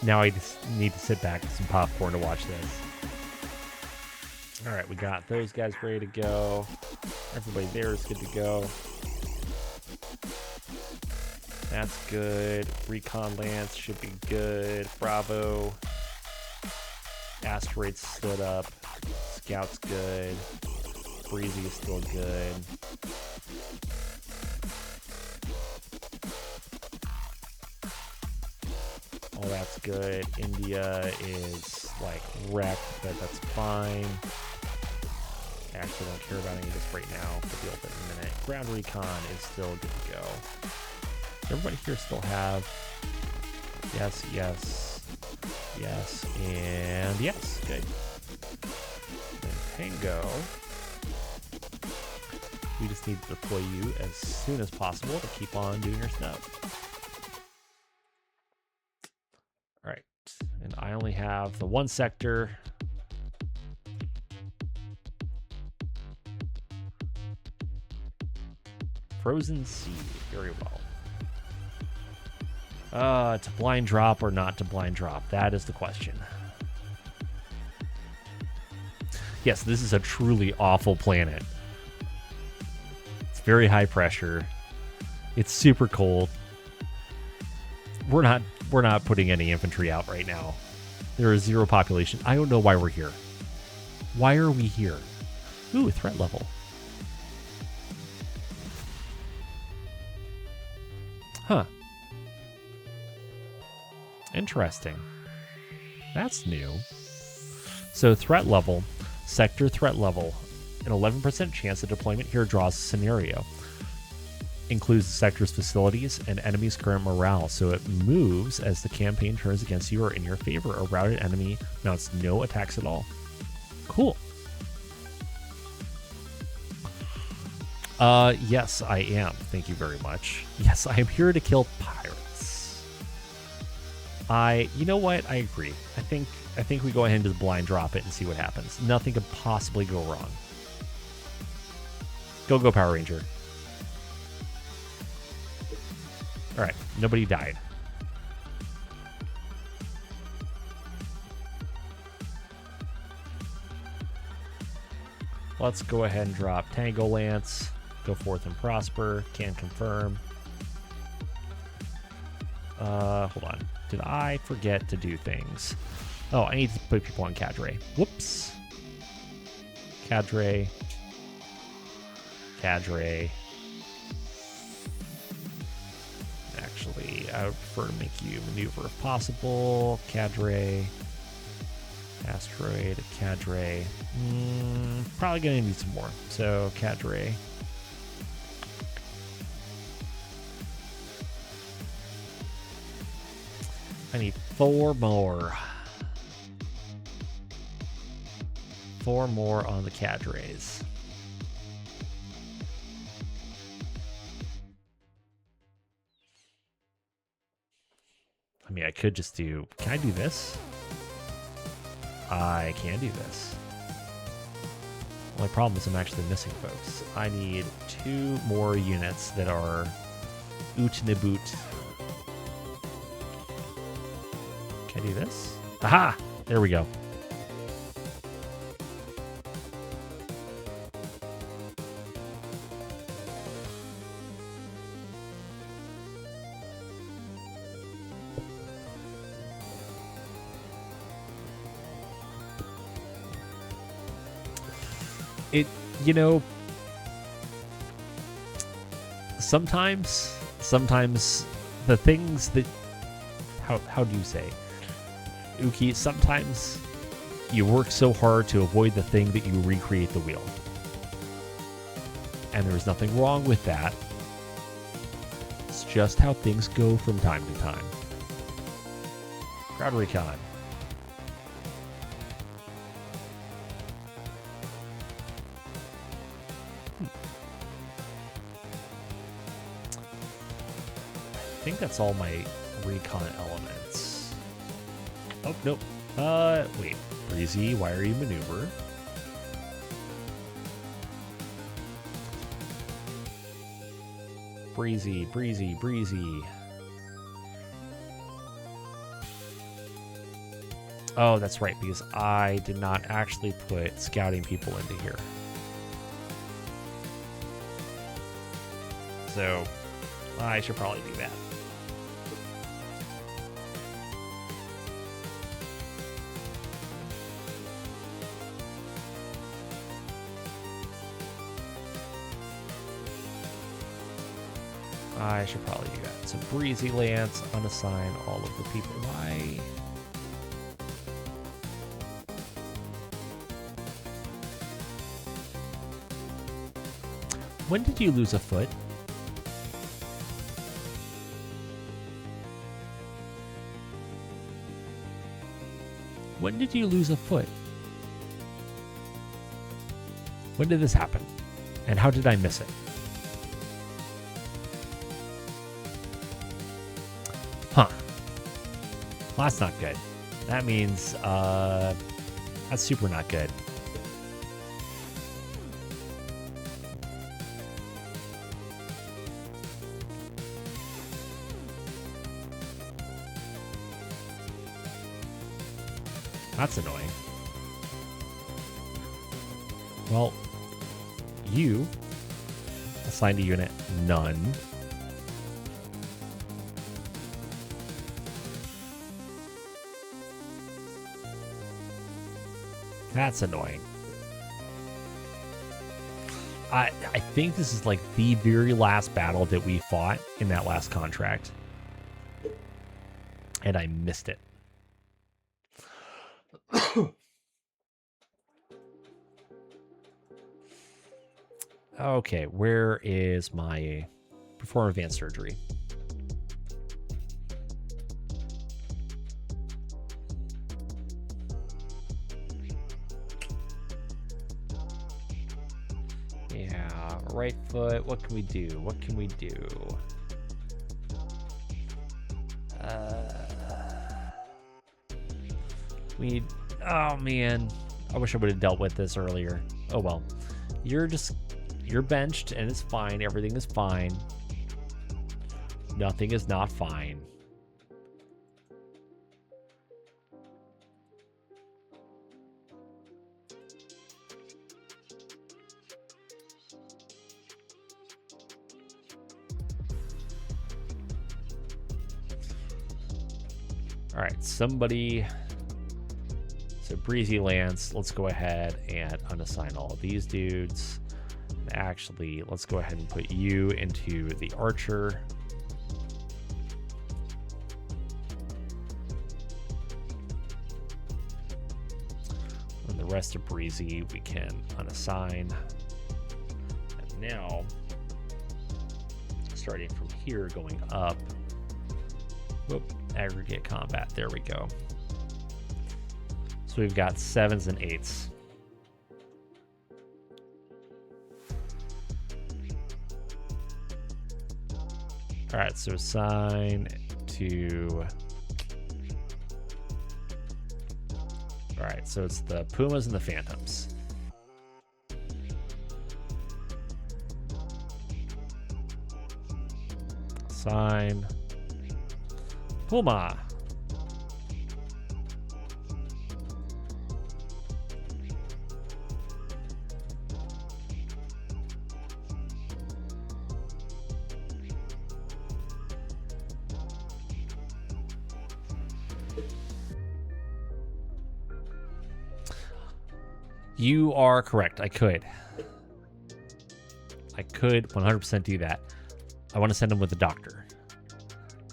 now I just need to sit back with some popcorn to watch this. All right, we got those guys ready to go. Everybody there is good to go. That's good. Recon Lance should be good. Bravo. Asteroid stood up. Scout's good. Breezy is still good. All that's good. India is like wrecked, but that's fine. I actually don't care about any of this right now, but we'll open in a minute. Ground recon is still good to go. Does everybody here still have? Yes, and yes. Good. Then Tango. We just need to deploy you as soon as possible to keep on doing your stuff. All right, and I only have the one sector. Frozen Sea, very well. To blind drop or not to blind drop? That is the question. Yes, this is a truly awful planet. It's very high pressure. It's super cold. We're not putting any infantry out right now. There is 0 population. I don't know why we're here. Why are we here? Ooh, threat level. Huh. Interesting. That's new. So threat level, sector threat level, an 11% chance of deployment here draws a scenario. Includes the sector's facilities and enemy's current morale, so it moves as the campaign turns against you or in your favor. A routed enemy mounts no attacks at all. Cool. Yes, I am. Thank you very much. Yes, I am here to kill pirates. You know what? I agree. I think we go ahead and just blind drop it and see what happens. Nothing could possibly go wrong. Go, Power Ranger. All right, nobody died. Let's go ahead and drop Tango Lance. Go forth and prosper. Can confirm. Hold on. Did I forget to do things? Oh, I need to put people on Cadre. Whoops. Cadre. Actually, I would prefer to make you maneuver if possible. Cadre. Asteroid. Cadre. Probably going to need some more. So, Cadre. I need 4 more. 4 more on the Cadres. I mean, I could just do... Can I do this? I can do this. Only problem is I'm actually missing folks. I need 2 more units that are Oot-Niboot. Can I do this? Aha! There we go. You know, sometimes the things that, how do you say, Uki, sometimes you work so hard to avoid the thing that you recreate the wheel. And there's nothing wrong with that. It's just how things go from time to time. Crowd recon. I think that's all my recon elements. Oh, nope. Wait. Breezy, why are you maneuver? Breezy. Oh, that's right, because I did not actually put scouting people into here. So, I should probably do that. I should probably do that. So Breezy Lance, unassign all of the people. Why? When did you lose a foot? When did you lose a foot? When did this happen? And how did I miss it? Huh. Well, that's not good. That means that's super not good. That's annoying. Well, you assigned a unit none. That's annoying. I think this is like the very last battle that we fought in that last contract. And I missed it. Okay, where is my perform advanced surgery? Yeah, right foot. What can we do? What can we do? Oh man, I wish I would have dealt with this earlier. Oh well, you're benched and it's fine. Everything is fine. Nothing is not fine. All right, somebody. So Breezy Lance, let's go ahead and unassign all of these dudes. And actually, let's go ahead and put you into the Archer. And the rest of Breezy we can unassign. And now, starting from here, going up. Whoop, aggregate combat, there we go. So we've got 7s and 8s. All right, so assign to... All right, so it's the Pumas and the Phantoms. Assign Puma. You are correct. I could 100% do that. I want to send him with the doctor.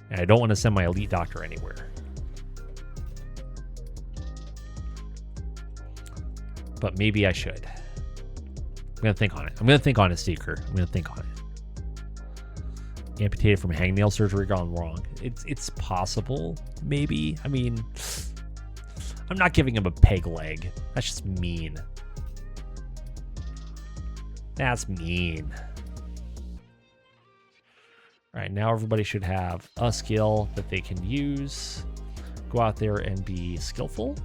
And I don't want to send my elite doctor anywhere. But maybe I should. I'm going to think on it. I'm going to think on it, Seeker. I'm going to think on it. Amputated from hangnail surgery gone wrong. It's possible, maybe. I mean, I'm not giving him a peg leg. That's just mean. That's mean. All right, now everybody should have a skill that they can use. Go out there and be skillful,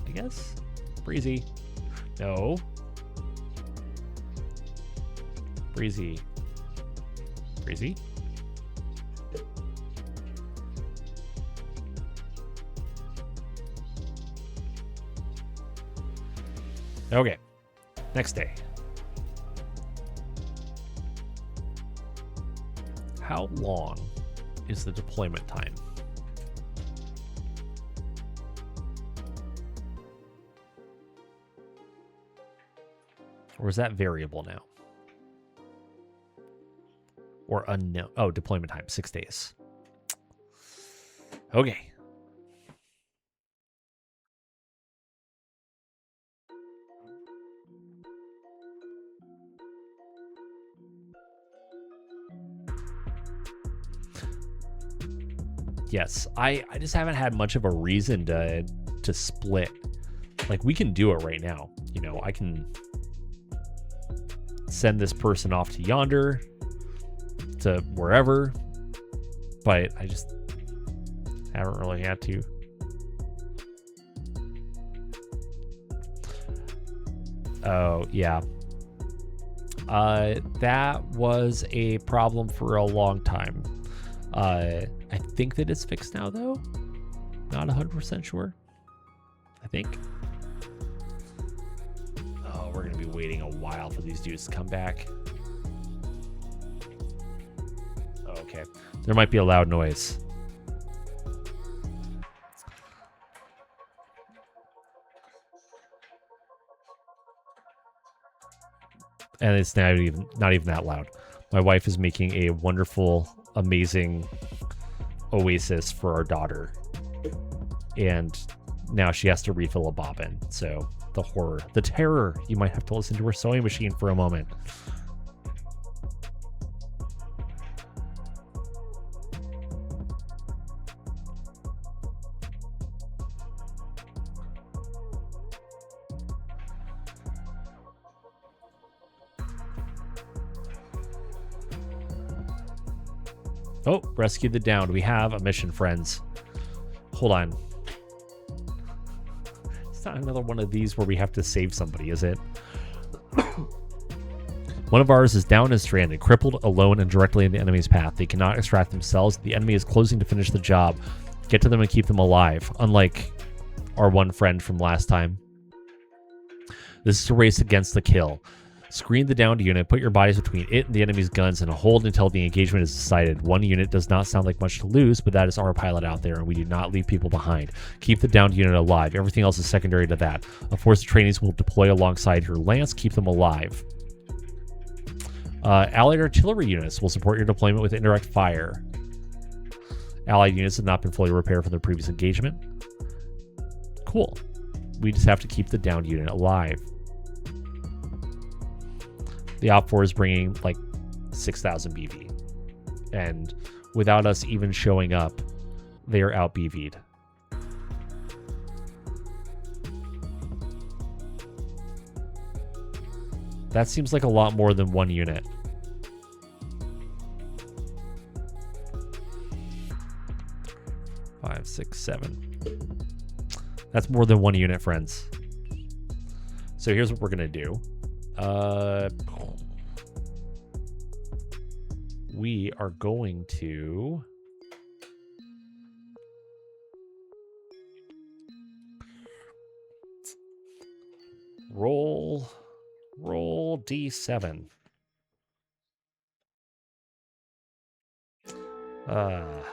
I guess. Breezy. No. Breezy. Breezy. Okay. Next day. How long is the deployment time? Or is that variable now? Or unknown? Oh, deployment time, 6 days. Okay. Yes, I just haven't had much of a reason to split. Like, we can do it right now. You know, I can send this person off to yonder, to wherever, but I just haven't really had to. Oh, yeah. That was a problem for a long time. I think that it's fixed now, though. Not 100% sure. I think. Oh, we're going to be waiting a while for these dudes to come back. Okay. There might be a loud noise. And it's not even that loud. My wife is making a wonderful, amazing oasis for our daughter. And now she has to refill a bobbin. So the horror, the terror. You might have to listen to her sewing machine for a moment. Oh, rescue the downed. We have a mission, friends. Hold on. It's not another one of these where we have to save somebody, is it? One of ours is down and stranded, crippled, alone, and directly in the enemy's path. They cannot extract themselves. The enemy is closing to finish the job. Get to them and keep them alive, unlike our one friend from last time. This is a race against the kill. Screen the downed unit, put your bodies between it and the enemy's guns, and hold until the engagement is decided. One unit does not sound like much to lose, but that is our pilot out there, and we do not leave people behind. Keep the downed unit alive. Everything else is secondary to that. A force of trainees will deploy alongside your lance. Keep them alive. Allied artillery units will support your deployment with indirect fire. Allied units have not been fully repaired from their previous engagement. Cool. We just have to keep the downed unit alive. The Op 4 is bringing like 6,000 BV. And without us even showing up, they are out BV'd. That seems like a lot more than one unit. Five, 6, 7. That's more than one unit, friends. So here's what we're going to do. We are going to roll D7. How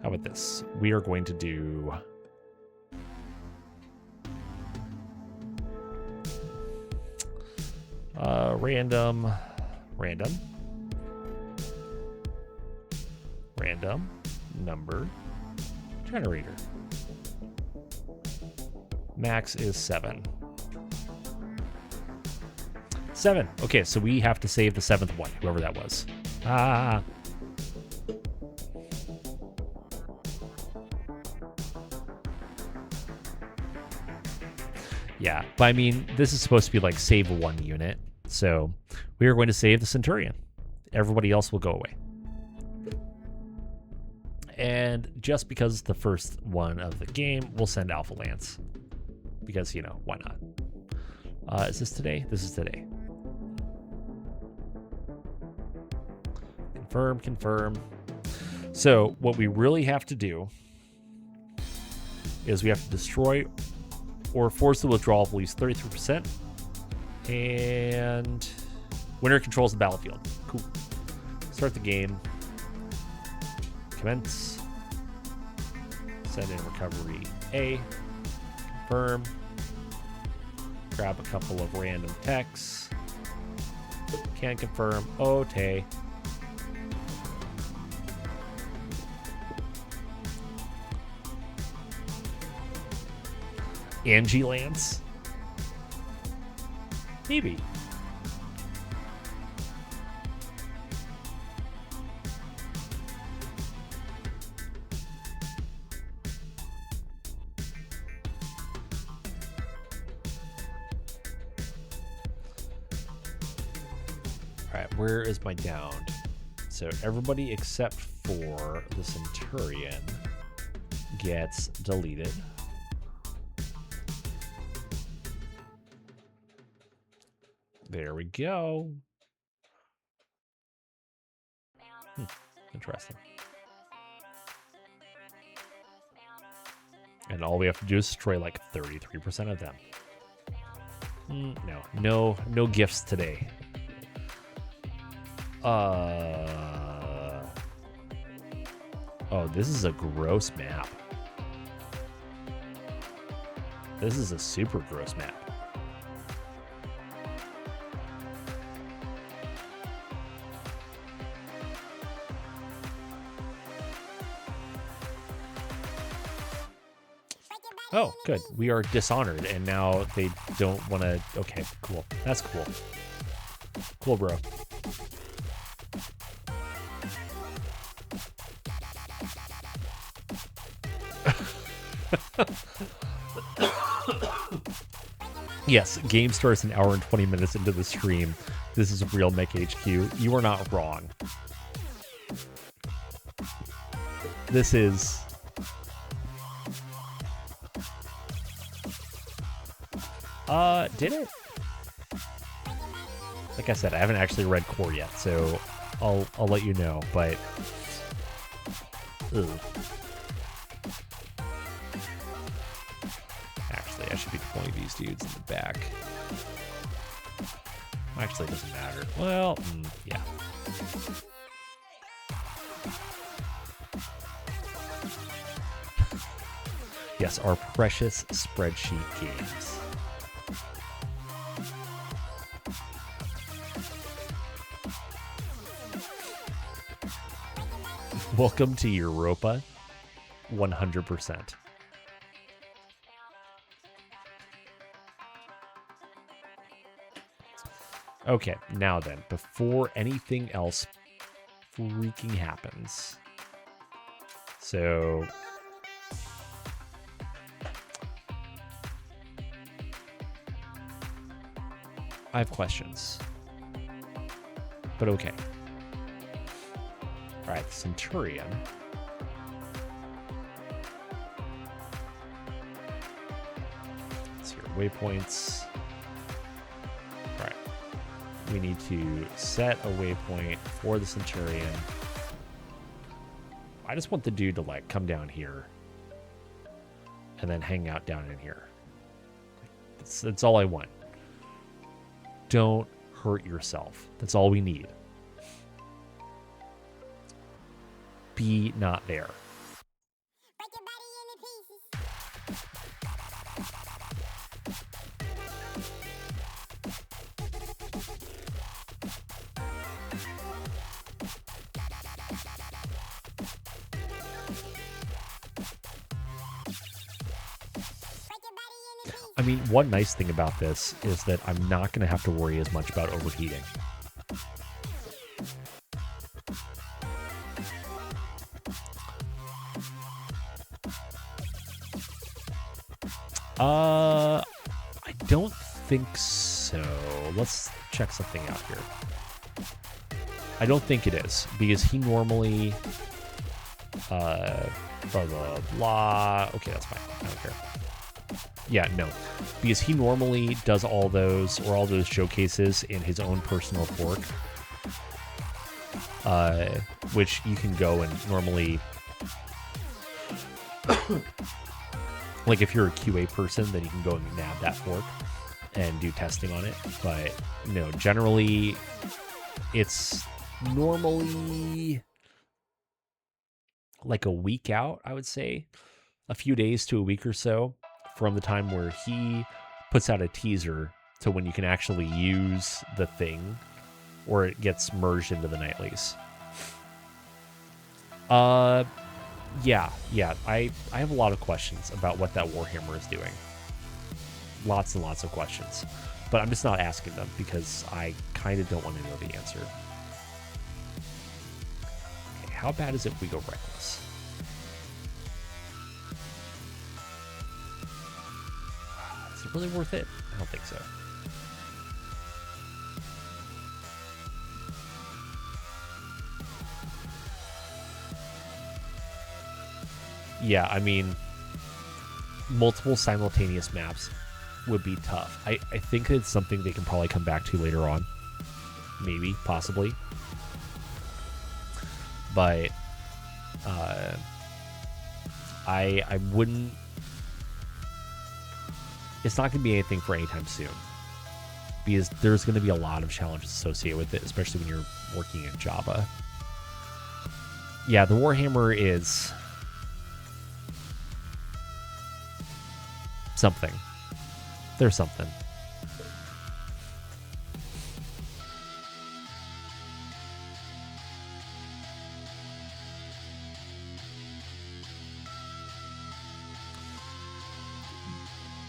about this? We are going to do random number generator. Max is 7. 7. Okay, so we have to save the 7th one, whoever that was. Yeah, but I mean, this is supposed to be like save one unit. So we are going to save the Centurion. Everybody else will go away. And just because it's the first one of the game, we'll send Alpha Lance. Because, you know, why not? Is this today? This is today. Confirm. So what we really have to do is we have to destroy or force the withdrawal of at least 33%. And winner controls the battlefield. Cool. Start the game. Commence. Send in recovery A. Confirm. Grab a couple of random techs. Can confirm. Okay. Angie Lance? Maybe. right, where is my downed? So everybody except for the Centurion gets deleted. There we go. Interesting. And all we have to do is destroy like 33% of them. No gifts today. Oh, this is a gross map. This is a super gross map. Oh, good. We are dishonored, and now they don't want to... Okay, cool. That's cool. Cool, bro. Yes, game starts an hour and 20 minutes into the stream. This is real MekHQ. You are not wrong. This is... did it? Like I said, I haven't actually read core yet, so I'll let you know, but... Ugh. Actually, I should be deploying these dudes in the back. Actually, it doesn't matter. Well, yeah. Yes, our precious spreadsheet games. Welcome to Europa, 100%. Okay, now then, before anything else freaking happens. So... I have questions. But okay. Alright, Centurion. Let's see your waypoints. Alright. We need to set a waypoint for the Centurion. I just want the dude to, like, come down here. And then hang out down in here. That's all I want. Don't hurt yourself. That's all we need. Be not there. I mean, one nice thing about this is that I'm not going to have to worry as much about overheating. I don't think so. Let's check something out here. I don't think it is, because he normally, blah, blah, blah. Okay, that's fine. I don't care. Yeah, no, because he normally does all those showcases in his own personal fork, which you can go and normally, like if you're a QA person, then you can go and nab that fork and do testing on it. But no, generally, it's normally like a week out, I would say, a few days to a week or so from the time where he puts out a teaser to when you can actually use the thing or it gets merged into the Nightlies. Yeah, I have a lot of questions about what that Warhammer is doing. Lots and lots of questions. But I'm just not asking them because I kind of don't want to know the answer. Okay, how bad is it if we go reckless? Is it really worth it? I don't think so. Yeah, I mean, multiple simultaneous maps would be tough. I think it's something they can probably come back to later on. Maybe, possibly. But I wouldn't... It's not going to be anything for anytime soon. Because there's going to be a lot of challenges associated with it, especially when you're working in Java. Yeah, the Warhammer is... something. There's something.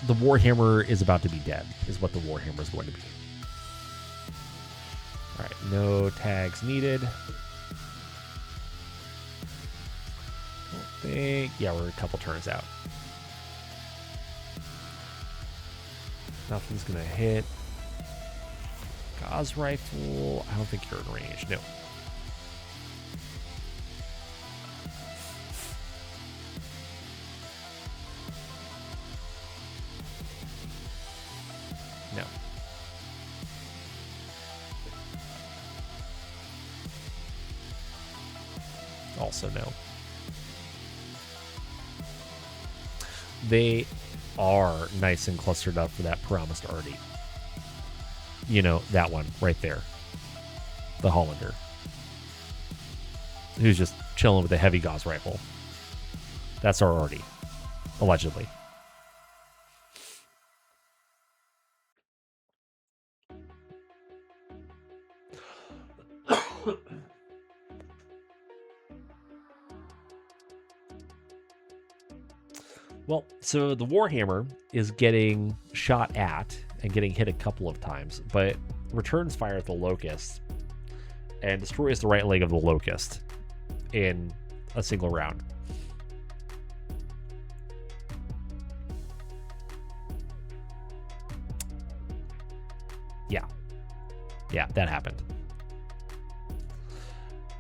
The Warhammer is about to be dead, is what the Warhammer is going to be. All right, no tags needed. Yeah, we're a couple turns out. Nothing's gonna hit. Gauss rifle. I don't think you're in range. No. No. Also no. They are nice and clustered up for that promised arty. You know, that one right there. The Hollander. Who's just chilling with a heavy Gauss rifle. That's our arty. Allegedly. Well, so the Warhammer is getting shot at and getting hit a couple of times, but returns fire at the Locust and destroys the right leg of the Locust in a single round. Yeah, that happened.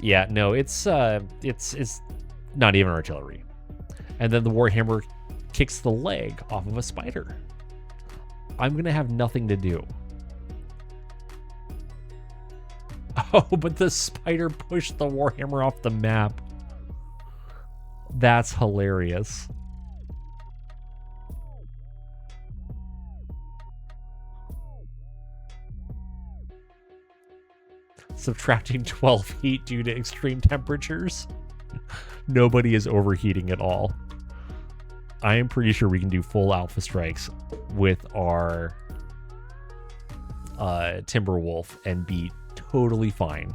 Yeah, no, it's not even artillery. And then the Warhammer kicks the leg off of a spider. I'm going to have nothing to do. Oh, but the spider pushed the Warhammer off the map. That's hilarious. Subtracting 12 heat due to extreme temperatures. Nobody is overheating at all. I am pretty sure we can do full alpha strikes with our Timberwolf and be totally fine.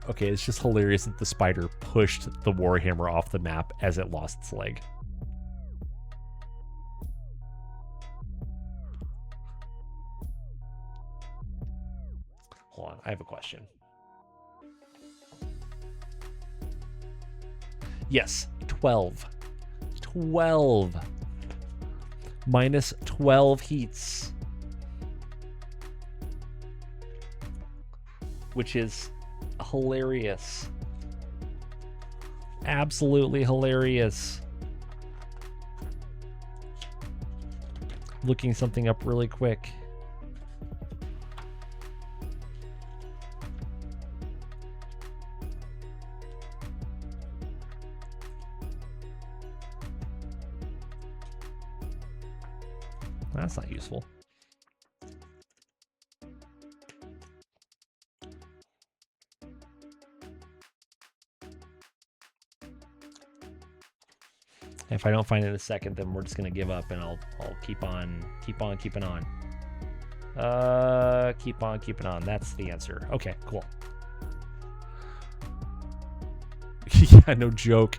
Okay, it's just hilarious that the spider pushed the Warhammer off the map as it lost its leg. Hold on, I have a question. Yes, 12. 12. Minus 12 heats. Which is hilarious. Absolutely hilarious. Looking something up really quick. That's not useful. If I don't find it in a second, then we're just gonna give up, and I'll keep on keeping on. Keep on keeping on. That's the answer. Okay, cool. Yeah, no joke.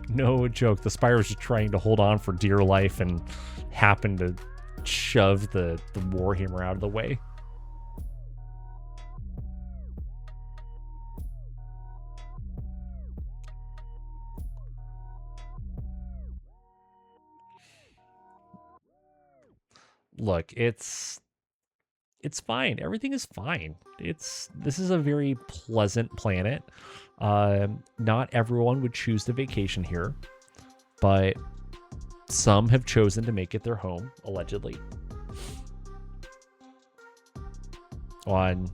No joke. The spider was just trying to hold on for dear life and happened to shove the Warhammer out of the way. look, it's fine. Everything is fine. This is a very pleasant planet. Not everyone would choose to vacation here, but some have chosen to make it their home, allegedly. On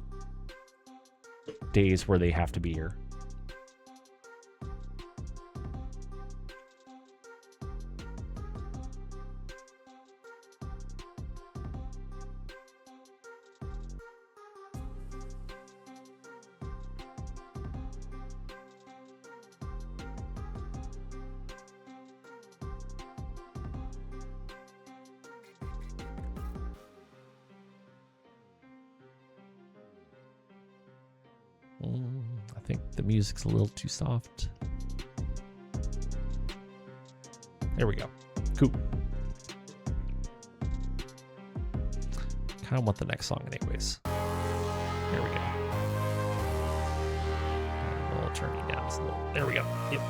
days where they have to be here. I think the music's a little too soft. There we go. Cool. Kind of want the next song anyways. There we go. A little turning down just a little. There we go. Yep.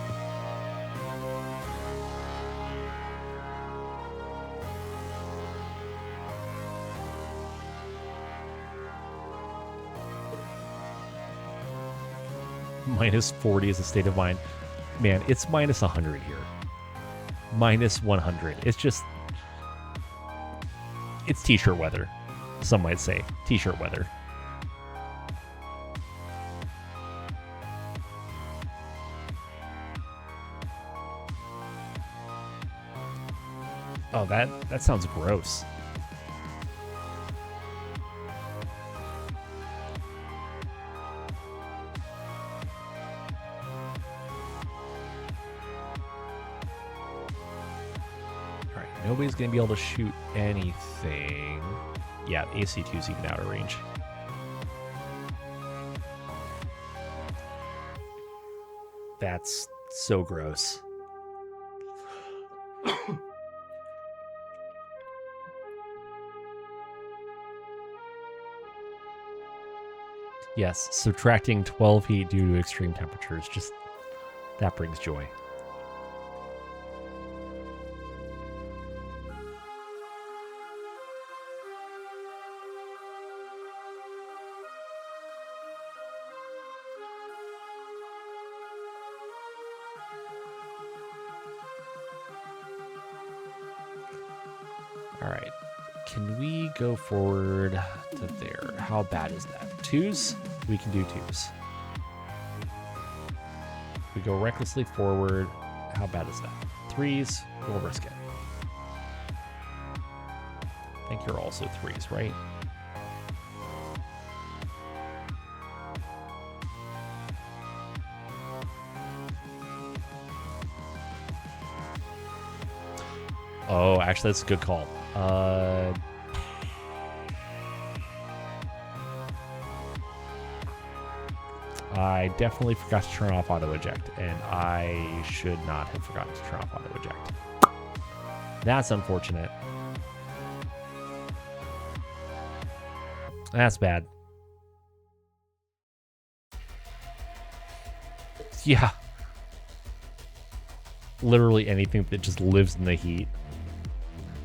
-40 is a state of mind. Man, it's -100 here. -100. It's just... It's t-shirt weather. Some might say. T-shirt weather. Oh, that sounds gross. Nobody's going to be able to shoot anything. Yeah, AC2's even out of range. That's so gross. Yes, subtracting 12 heat due to extreme temperatures, just that brings joy. All right, can we go forward to there? How bad is that? 2s? We can do 2s. We go recklessly forward. How bad is that? 3s? We'll risk it. I think you're also 3s, right? Oh, actually, that's a good call. I definitely forgot to turn off auto eject, and I should not have forgotten to turn off auto eject. That's unfortunate. That's bad. Yeah. Literally anything that just lives in the heat.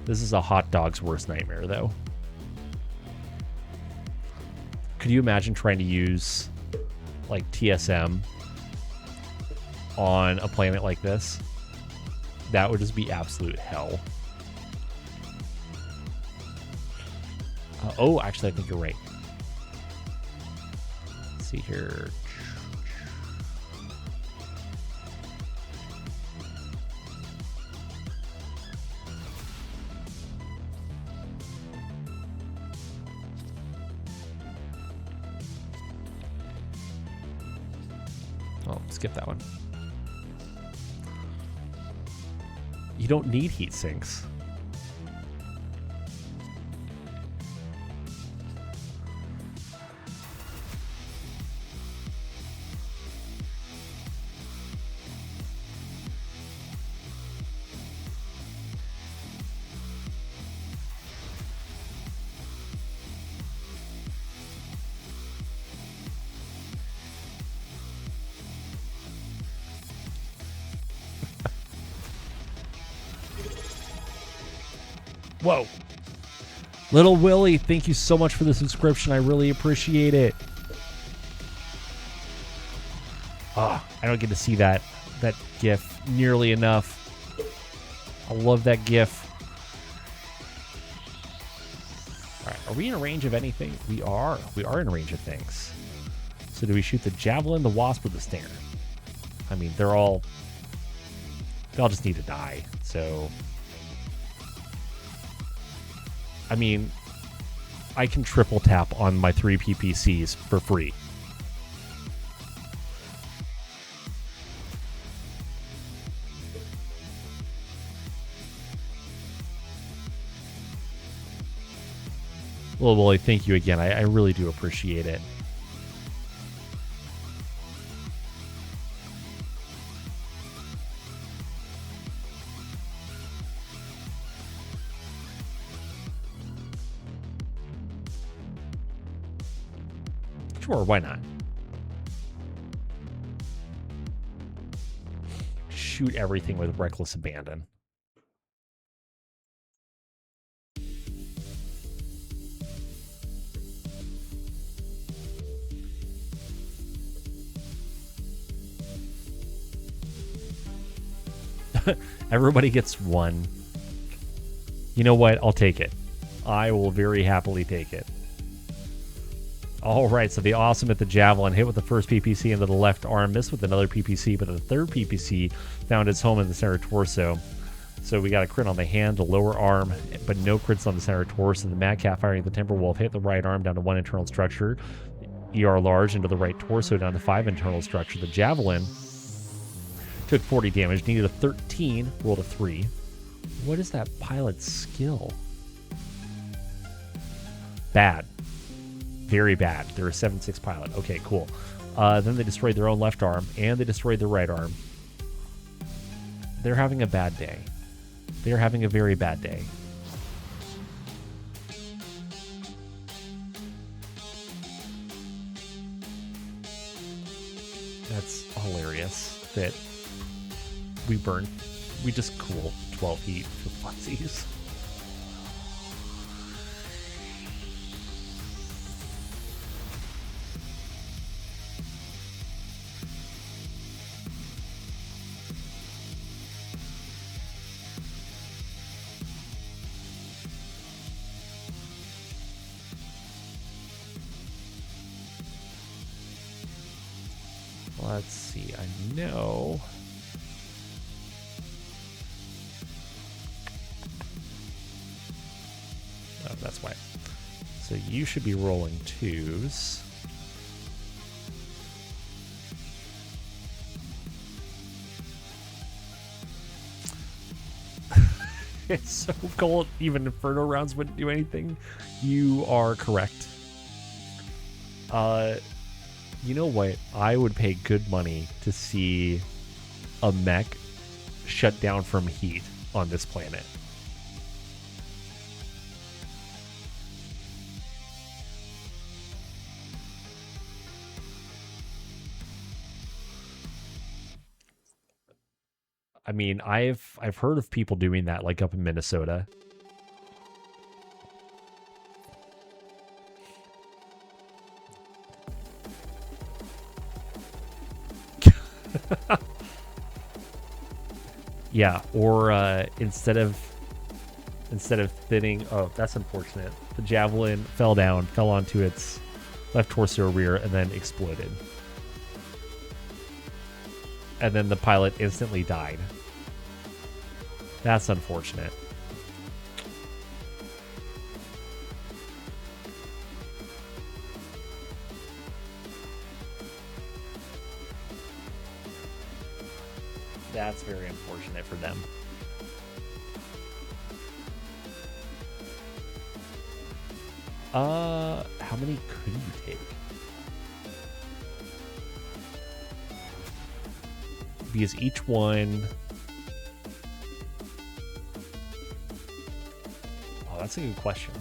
This is a hot dog's worst nightmare, though. Could you imagine trying to use, like, TSM on a planet like this? That would just be absolute hell. Oh, actually, I think you're right. Let's see here. Oh, skip that one. You don't need heat sinks. Whoa. Little Willie, thank you so much for the subscription. I really appreciate it. Ah, I don't get to see that GIF nearly enough. I love that GIF. All right, are we in range of anything? We are. We are in range of things. So do we shoot the javelin, the wasp, or the stinger? I mean, they all just need to die. So, I mean, I can triple tap on my 3 PPCs for free. Well, Willie, thank you again. I really do appreciate it. Sure, why not? Shoot everything with reckless abandon. Everybody gets one. You know what? I'll take it. I will very happily take it. All right, so the awesome at the javelin hit with the first PPC into the left arm, missed with another PPC, but the third PPC found its home in the center torso. So we got a crit on the hand, the lower arm, but no crits on the center torso. The Mad Cat firing the Timberwolf hit the right arm down to 1 internal structure. ER large into the right torso down to 5 internal structure. The javelin took 40 damage, needed a 13, rolled a 3. What is that pilot's skill? Bad. Very bad. They're a 7-6 pilot. Okay, cool. Then they destroyed their own left arm, and they destroyed their right arm. They're having a bad day. They're having a very bad day. That's hilarious that we just cool 12 heat for funsies. Let's see, I know. Oh, that's why. So you should be rolling 2s. It's so cold, even Inferno rounds wouldn't do anything. You are correct. You know what? I would pay good money to see a mech shut down from heat on this planet. I mean, I've heard of people doing that, like up in Minnesota. Yeah, or instead of thinning, oh, that's unfortunate. The javelin fell down, fell onto its left torso rear, and then exploded. And then the pilot instantly died. That's unfortunate. That's very unfortunate for them. How many could you take? Because each one... Oh, that's a good question.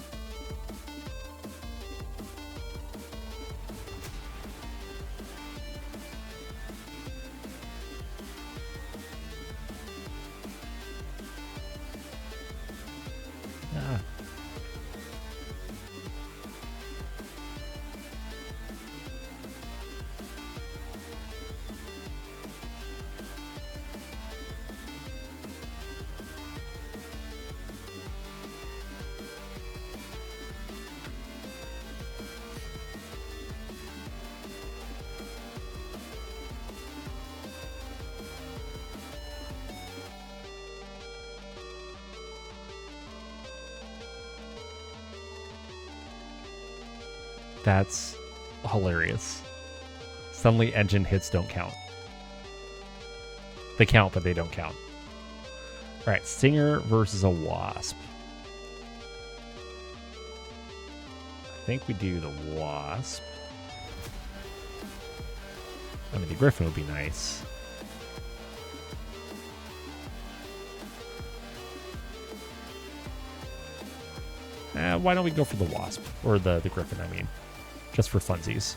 That's hilarious. Suddenly engine hits don't count. They count, but they don't count. All right, Stinger versus a Wasp. I think we do the Wasp. I mean, the Griffin would be nice. Why don't we go for the Wasp? Or the Griffin, I mean. Just for funsies.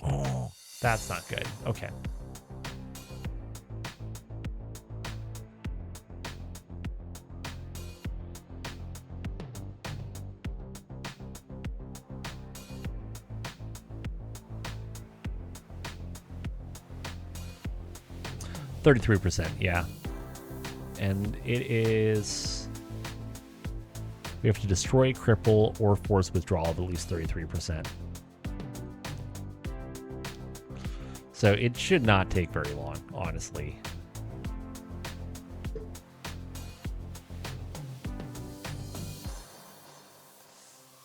Oh, that's not good. Okay. %, yeah. And it is... We have to destroy, cripple, or force withdrawal of at least 33%. So it should not take very long, honestly.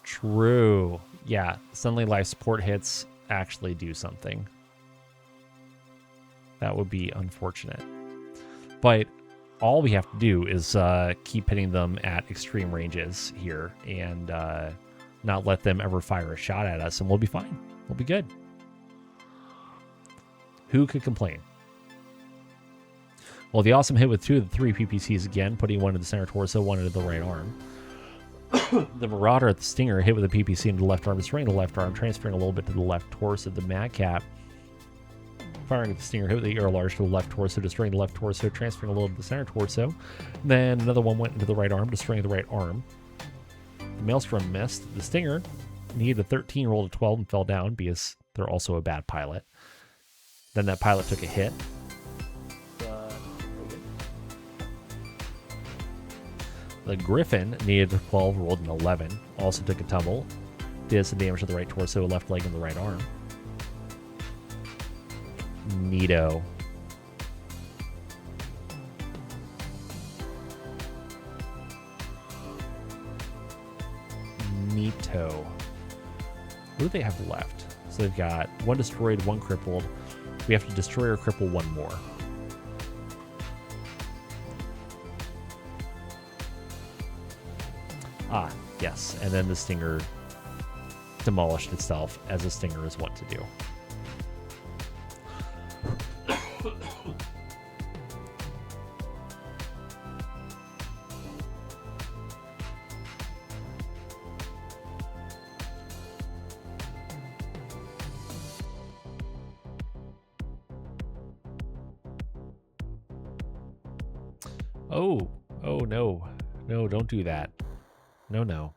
True. Yeah, suddenly life support hits actually do something. That would be unfortunate. But all we have to do is keep hitting them at extreme ranges here and not let them ever fire a shot at us, and we'll be fine. We'll be good. Who could complain? Well, the Awesome hit with 2 of the 3 PPCs again, putting one in the center torso, one into the right arm. The Marauder at the Stinger hit with a PPC into the left arm, destroying the left arm, transferring a little bit to the left torso. The Madcap firing at the Stinger hit with the Air Large to the left torso, destroying the left torso, transferring a little to the center torso. Then another one went into the right arm, destroying the right arm. The Maelstrom missed. The Stinger needed a 13, rolled a 12, and fell down because they're also a bad pilot. Then that pilot took a hit. The Griffin needed a 12, rolled an 11, also took a tumble. Did some damage to the right torso, left leg, and the right arm. Neato. Neato. What do they have left? So they've got 1 destroyed, 1 crippled. We have to destroy or cripple 1 more. Ah, yes. And then the Stinger demolished itself, as a Stinger is wont to do. Oh, no. No, don't do that. No, no.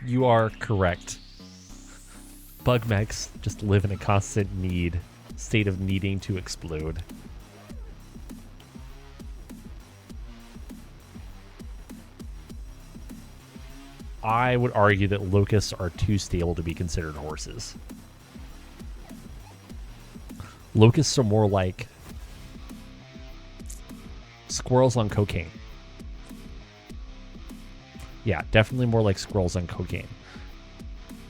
You are correct. Bug mechs just live in a constant state of needing to explode. I would argue that locusts are too stable to be considered horses. Locusts are more like squirrels on cocaine. Yeah, definitely more like squirrels on cocaine.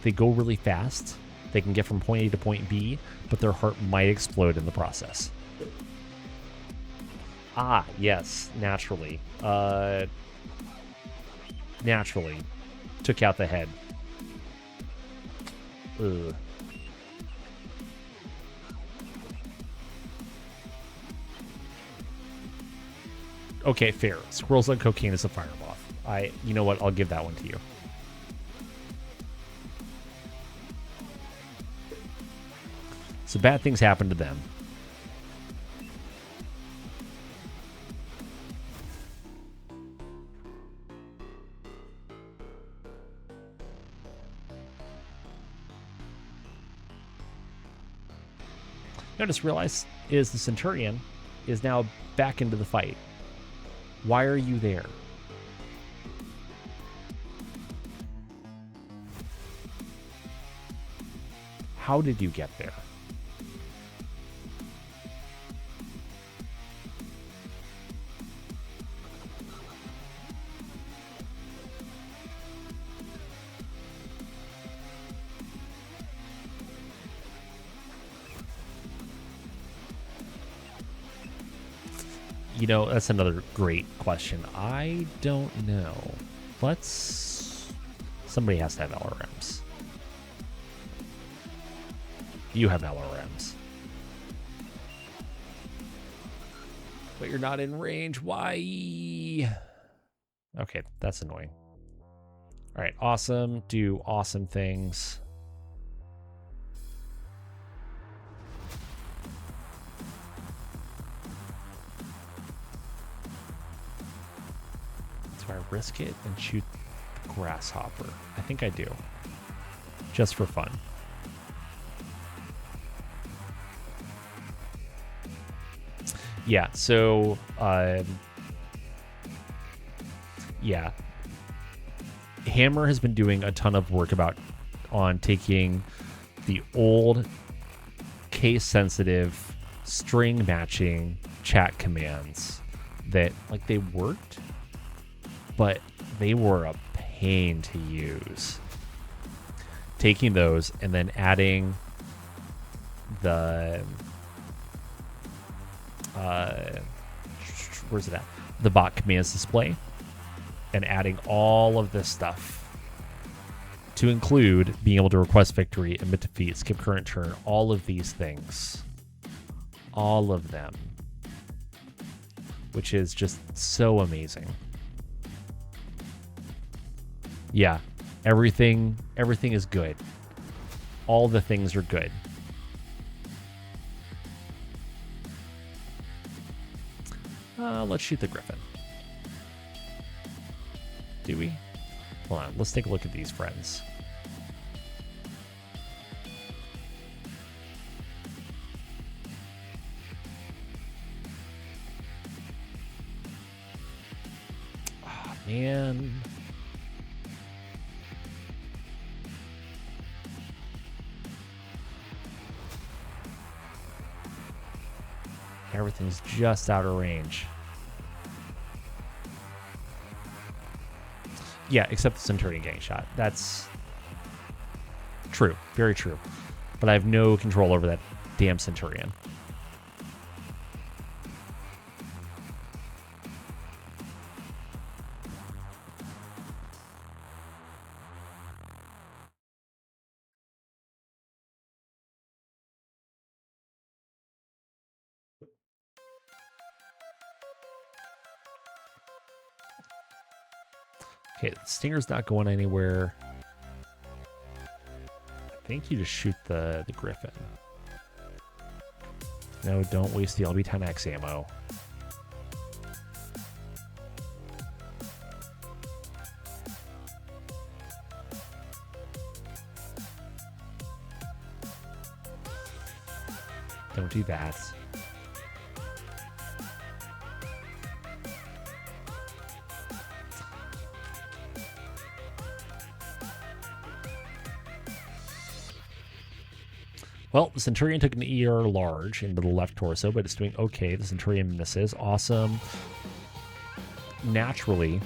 They go really fast. They can get from point A to point B, but their heart might explode in the process. Ah, yes, naturally. Naturally. Took out the head. Ugh. Okay, fair. Squirrels on cocaine is a fire moth. You know what? I'll give that one to you. So bad things happen to them. I just realized is the Centurion is now back into the fight. Why are you there? How did you get there? You know, that's another great question. I don't know. Somebody has to have LRMs. You have LRMs. But you're not in range. Why? Okay, that's annoying. All right, awesome. Do awesome things. Do I risk it and shoot the grasshopper? I think I do. Just for fun. Yeah, so, yeah. Hammer has been doing a ton of work on taking the old case-sensitive string matching chat commands that, like, they worked, but they were a pain to use. Taking those and then adding the where's it at? The bot commands display, and adding all of this stuff to include being able to request victory, emit defeat, skip current turn, all of these things. All of them. Which is just so amazing. Yeah, everything is good. All the things are good. Let's shoot the Griffin. Do we? Hold on, let's take a look at these friends. Oh, man. Everything's just out of range. Yeah, except the Centurion getting shot. That's true. Very true. But I have no control over that damn Centurion. Okay, the Stinger's not going anywhere. I think you just shoot the Griffin. No, don't waste the LB-10X ammo. Don't do that. Well, the Centurion took an ER large into the left torso, but it's doing okay. The Centurion misses. Awesome. Naturally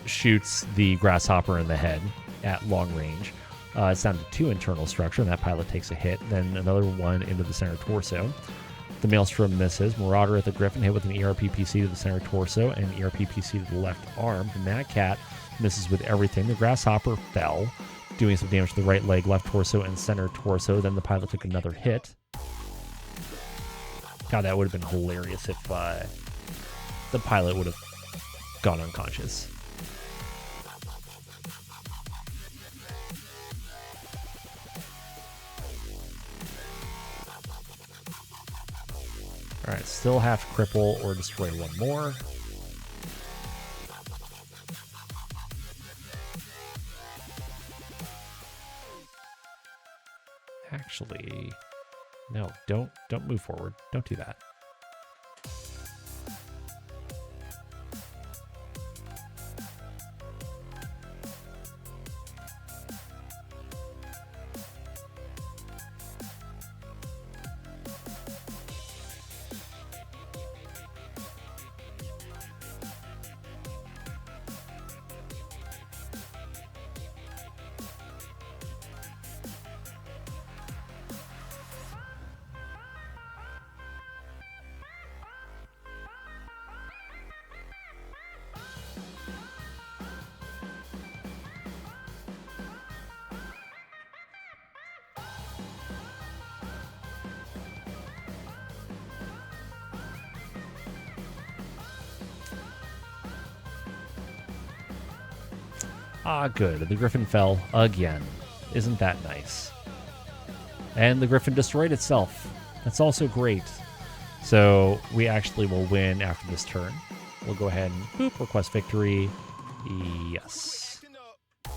shoots the Grasshopper in the head at long range. It's down to 2 internal structure, and that pilot takes a hit. Then another one into the center torso. The Maelstrom misses. Marauder at the Griffin hit with an ERPPC to the center torso and ERPPC to the left arm. The Mad Cat misses with everything. The Grasshopper fell, doing some damage to the right leg, left torso, and center torso. Then the pilot took another hit. God, that would have been hilarious if the pilot would have gone unconscious. All right, still have to cripple or destroy one more. Actually, no, don't move forward. Don't do that. Ah, good. The Griffin fell again. Isn't that nice? And the Griffin destroyed itself. That's also great. So we actually will win after this turn. We'll go ahead and boop, request victory. Yes. All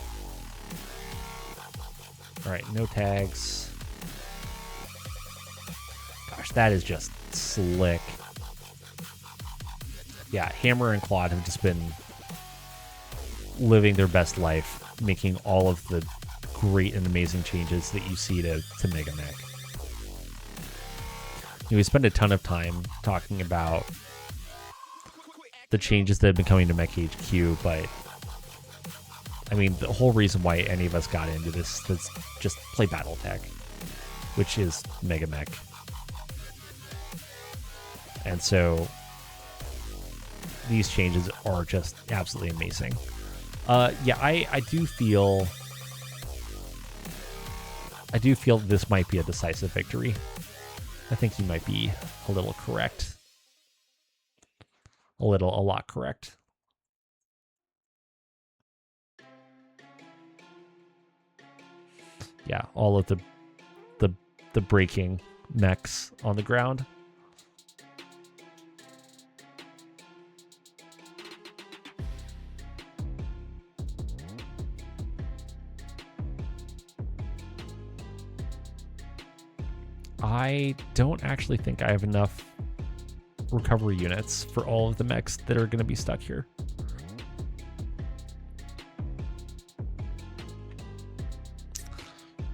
right, no tags. Gosh, that is just slick. Yeah, Hammer and Claude have just been living their best life, making all of the great and amazing changes that you see to MegaMek. We spend a ton of time talking about the changes that have been coming to MekHQ, but I mean, the whole reason why any of us got into this is just play Battletech, which is MegaMek. And so these changes are just absolutely amazing. Yeah, I do feel this might be a decisive victory. I think you might be a little correct. A lot correct. Yeah, all of the breaking mechs on the ground. I don't actually think I have enough recovery units for all of the mechs that are going to be stuck here.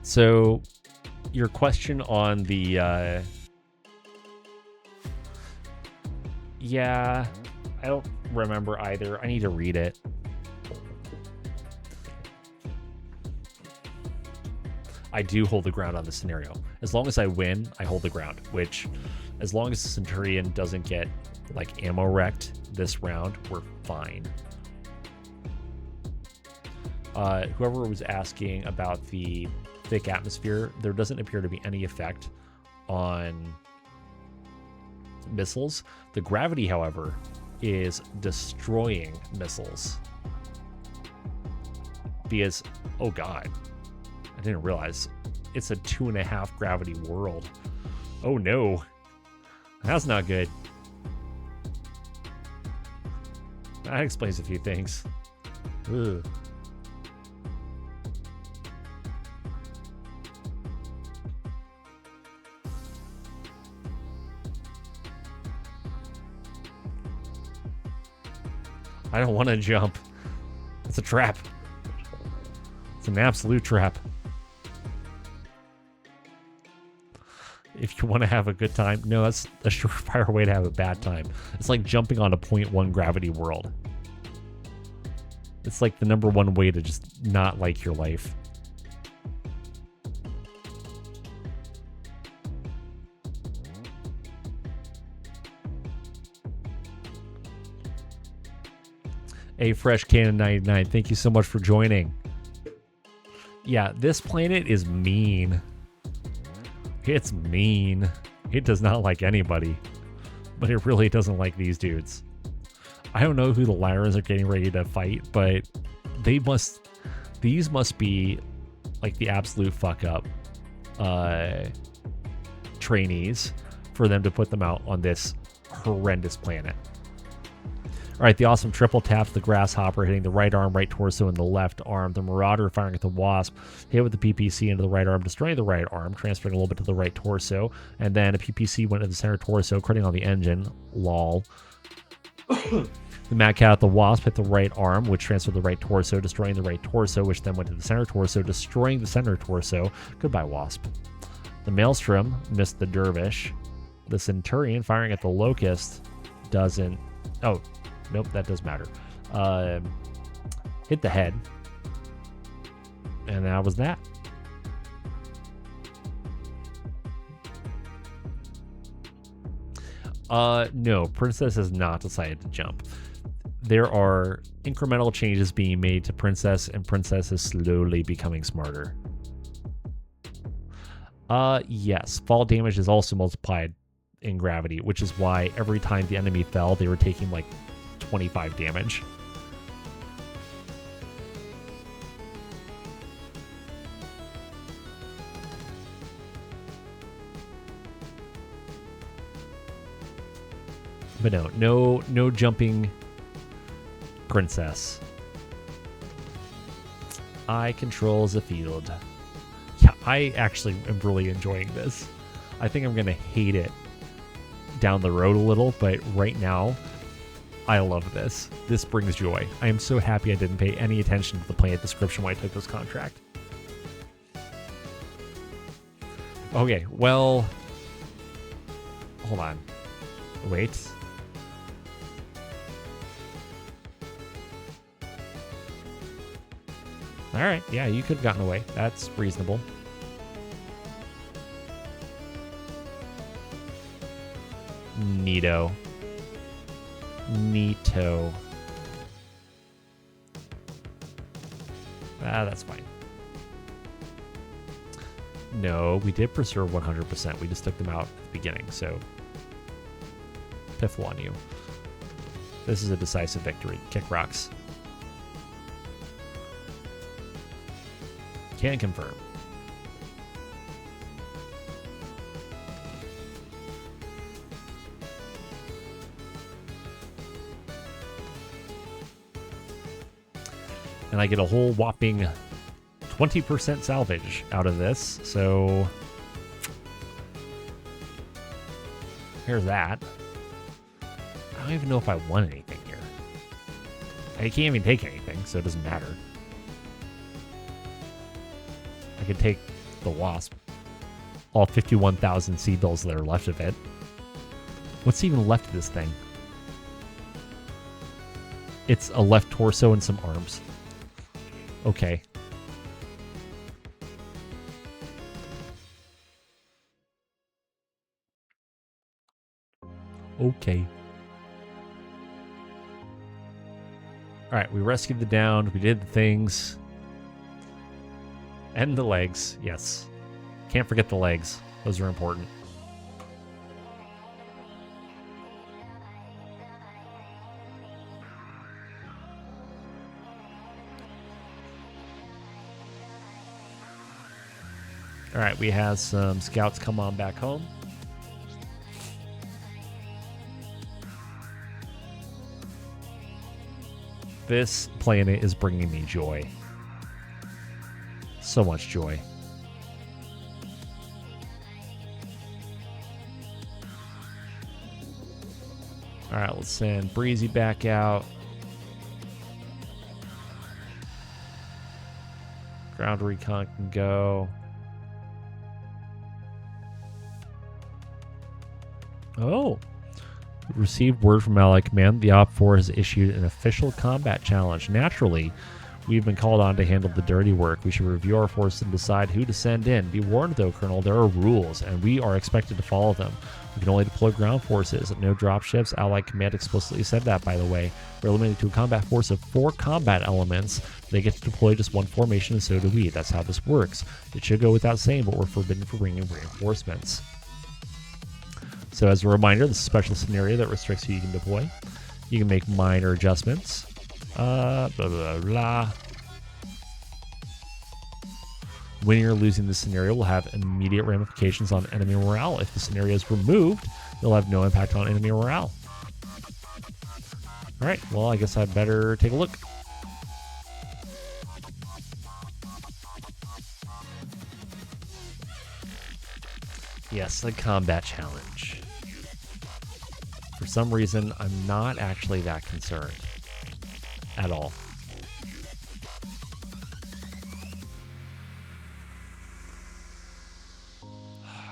So your question on the yeah, I don't remember either. I need to read it. I do hold the ground on this scenario. As long as I win, I hold the ground, which as long as the Centurion doesn't get like ammo wrecked this round, we're fine. Whoever was asking about the thick atmosphere, there doesn't appear to be any effect on missiles. The gravity, however, is destroying missiles. Because, oh god, I didn't realize it's a 2.5 gravity world. Oh no, that's not good. That explains a few things. Ugh. I don't want to jump. It's a trap. It's an absolute trap. If you want to have a good time, no, that's a surefire way to have a bad time. It's like jumping on a 0.1 gravity world. It's like the #1 way to just not like your life. A Fresh Cannon 99, thank you so much for joining. Yeah, this planet is mean. It's mean. It does not like anybody, but it really doesn't like these dudes. I don't know who the Lyrans are getting ready to fight, but these must be like the absolute fuck up trainees for them to put them out on this horrendous planet. All right, the awesome triple taps the Grasshopper, hitting the right arm, right torso, and the left arm. The Marauder firing at the Wasp, hit with the PPC into the right arm, destroying the right arm, transferring a little bit to the right torso, and then a PPC went to the center torso, critting on the engine. Lol. The Mad Cat at the Wasp hit the right arm, which transferred the right torso, destroying the right torso, which then went to the center torso, destroying the center torso. Goodbye, Wasp. The Maelstrom missed the Dervish. The Centurion firing at the Locust doesn't... Oh, nope, that does matter. Hit the head. And that was that. No, Princess has not decided to jump. There are incremental changes being made to Princess, and Princess is slowly becoming smarter. Yes, fall damage is also multiplied in gravity, which is why every time the enemy fell, they were taking like 25 damage. But no jumping Princess. I controls the field. Yeah, I actually am really enjoying this. I think I'm going to hate it down the road a little, but right now, I love this. This brings joy. I am so happy I didn't pay any attention to the planet description when I took this contract. Okay, well... Hold on. Wait. Alright, yeah, you could have gotten away. That's reasonable. Neato. Neato. That's fine. No, we did preserve 100%. We just took them out at the beginning, so... Piffle on you. This is a decisive victory. Kick rocks. Can confirm. And I get a whole whopping 20% salvage out of this, so here's that. I don't even know if I won anything here. I can't even take anything, so it doesn't matter. I could take the Wasp. All 51,000 seed bills that are left of it. What's even left of this thing? It's a left torso and some arms. Okay. Okay. Alright, we rescued the downed. We did the things. And the legs, yes. Can't forget the legs. Those are important. All right, we have some scouts come on back home. This planet is bringing me joy. So much joy. All right, let's send Breezy back out. Ground recon can go. Oh. Received word from Allied Command. The Op4 has issued an official combat challenge. Naturally, we've been called on to handle the dirty work. We should review our force and decide who to send in. Be warned, though, Colonel, there are rules, and we are expected to follow them. We can only deploy ground forces, no dropships. Allied Command explicitly said that, by the way. We're limited to a combat force of 4 combat elements. They get to deploy just one formation, and so do we. That's how this works. It should go without saying, but we're forbidden from bringing reinforcements. So as a reminder, this is a special scenario that restricts who you can deploy. You can make minor adjustments. Blah, blah, blah. Winning or losing this scenario will have immediate ramifications on enemy morale. If the scenario is removed, it'll have no impact on enemy morale. All right, well, I guess I'd better take a look. Yes, a combat challenge. For some reason, I'm not actually that concerned at all.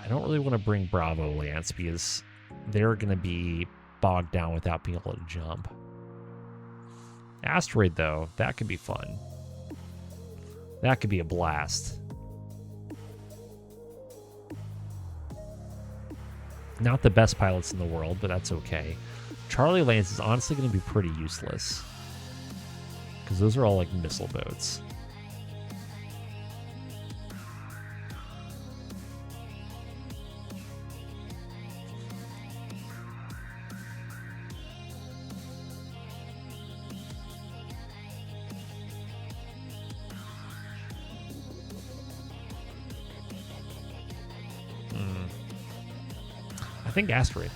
I don't really want to bring Bravo Lance because they're going to be bogged down without being able to jump. Asteroid, though, that could be fun. That could be a blast. Not the best pilots in the world, but that's okay. Charlie Lance is honestly going to be pretty useless, because those are all like missile boats. I think Asteroid.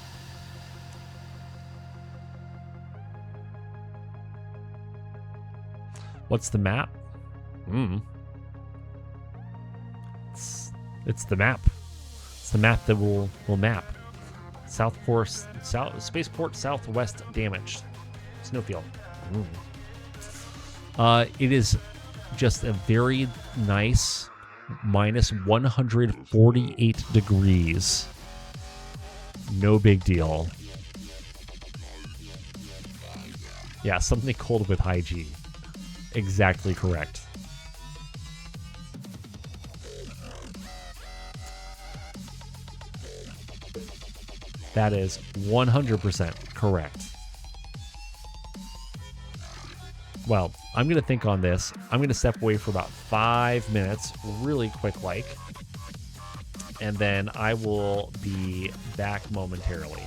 What's the map? It's the map. It's the map that will map. Spaceport Southwest damaged. Snowfield. It is just a very nice minus 148 degrees. No big deal. Yeah, something cold with high G. Exactly correct. That is 100% correct. Well, I'm going to think on this. I'm going to step away for about 5 minutes, really quick like. And then I will be back momentarily.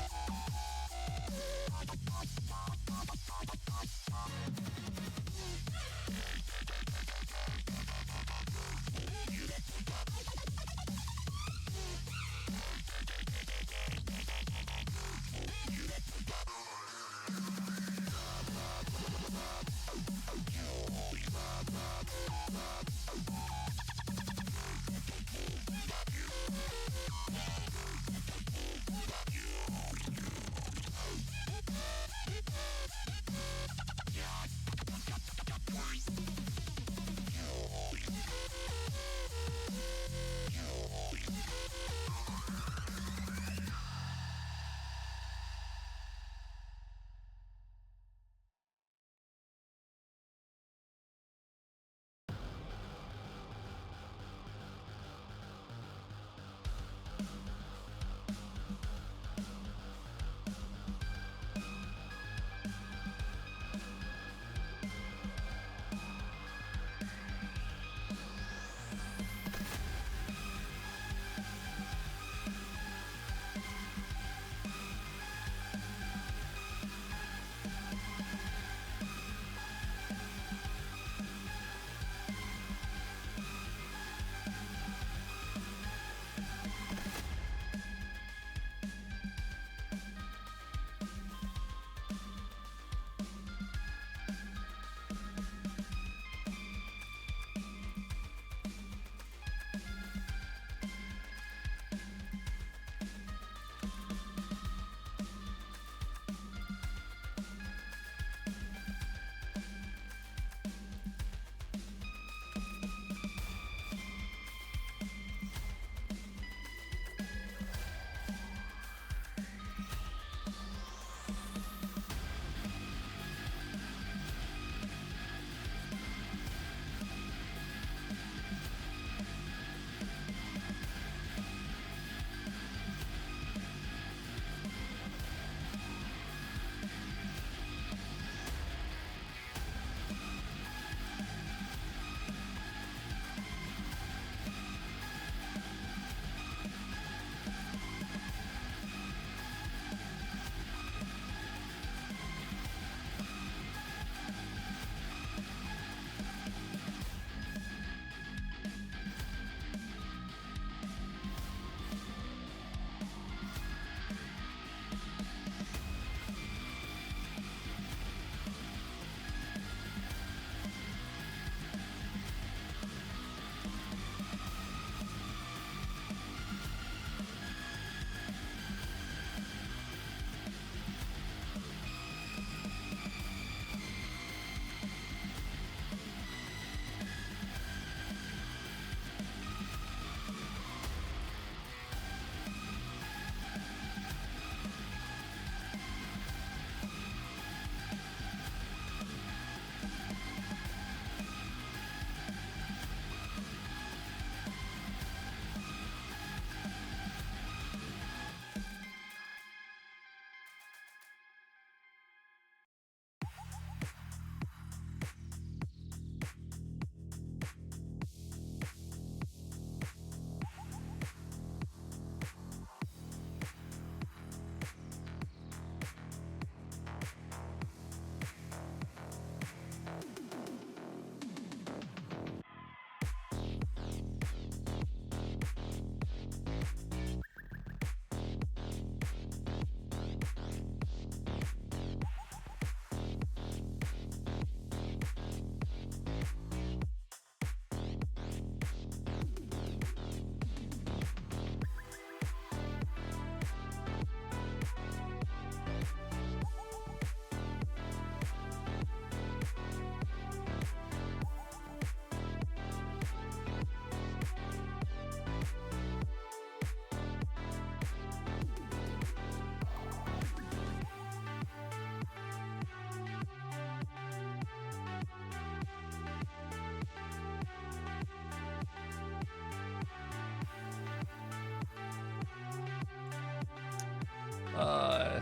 Oh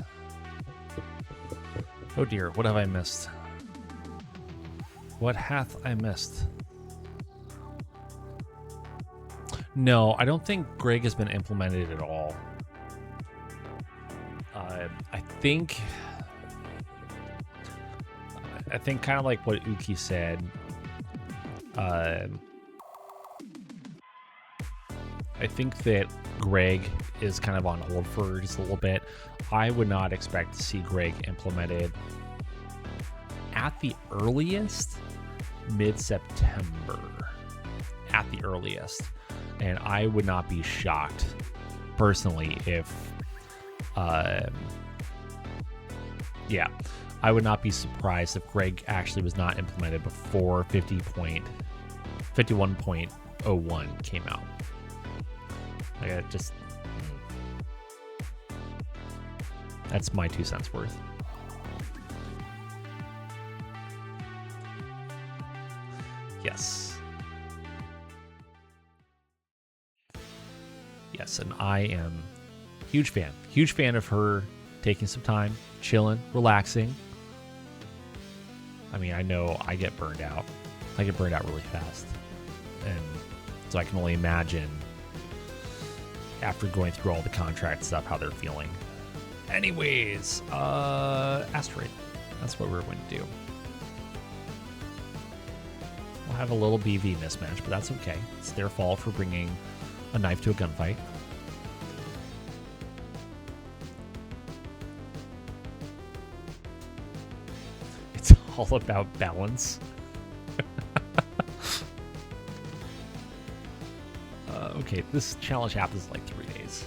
dear, what have I missed? What hath I missed? No, I don't think Greg has been implemented at all. I think kind of like what Uki said. I think that Greg is kind of on hold for just a little bit. I would not expect to see Greg implemented at the earliest mid-September. At the earliest. And I would not be shocked, personally, if... yeah, I would not be surprised if Greg actually was not implemented before 51.01 came out. Like, just... That's my 2 cents worth. Yes. Yes, and I am huge fan of her taking some time, chilling, relaxing. I mean, I know I get burned out. I get burned out really fast. And so I can only imagine after going through all the contract stuff how they're feeling. Anyways, Asteroid. That's what we're going to do. We'll have a little BV mismatch, but that's okay. It's their fault for bringing a knife to a gunfight. It's all about balance. Okay, this challenge happens in like 3 days.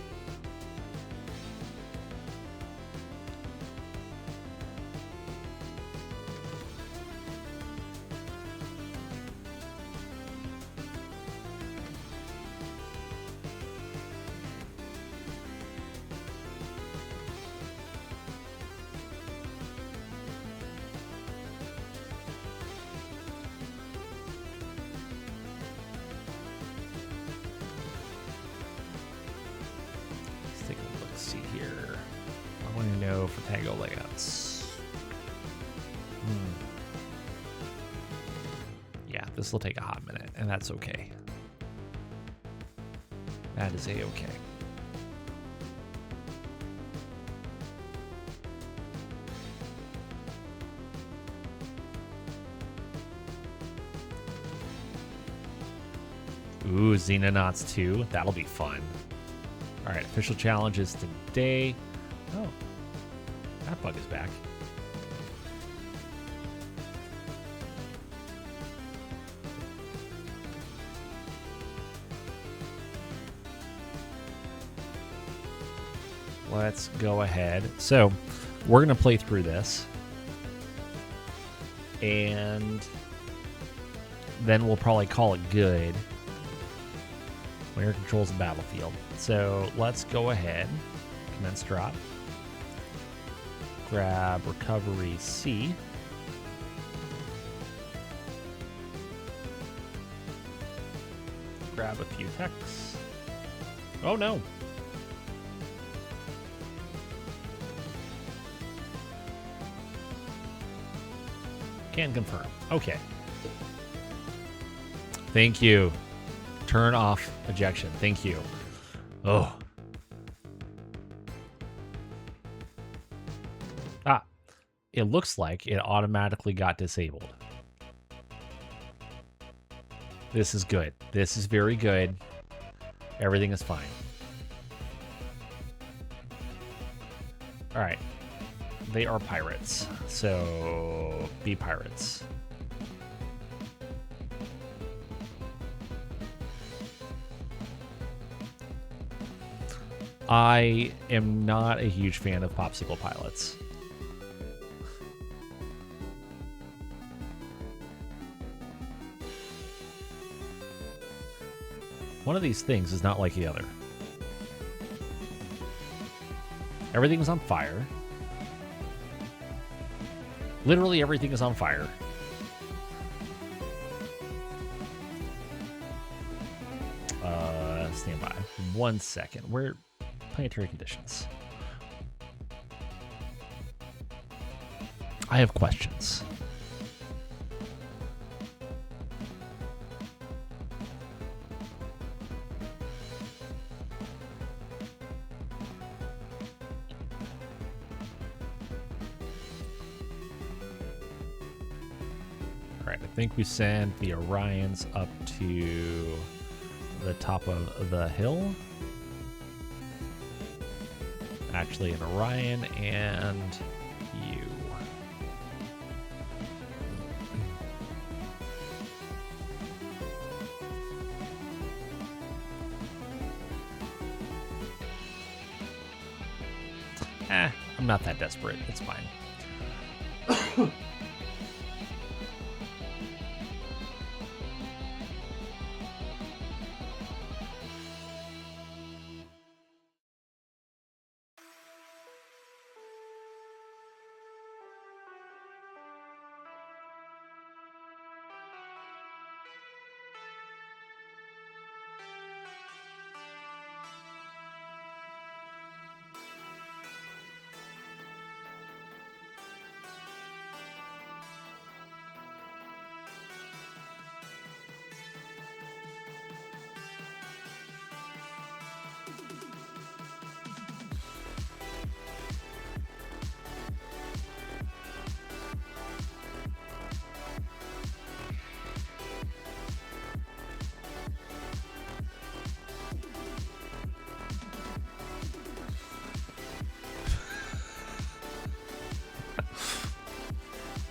This will take a hot minute, and that's okay. That is a-okay. Ooh, Xenonauts 2. That'll be fun. All right, official challenges today. Oh, that bug is back. Let's go ahead. So we're going to play through this. And then we'll probably call it good. Player controls the battlefield. So let's go ahead. Commence drop. Grab recovery C. Grab a few techs. Oh no. Can confirm. Okay. Thank you. Turn off ejection. Thank you. Oh. Ah. It looks like it automatically got disabled. This is good. This is very good. Everything is fine. All right. They are pirates, so be pirates. I am not a huge fan of popsicle pilots. One of these things is not like the other. Everything is on fire. Literally everything is on fire. Stand by. 1 second. We're planetary conditions. I have questions. All right, I think we send the Orions up to the top of the hill. Actually, an Orion and you. I'm not that desperate. It's fine.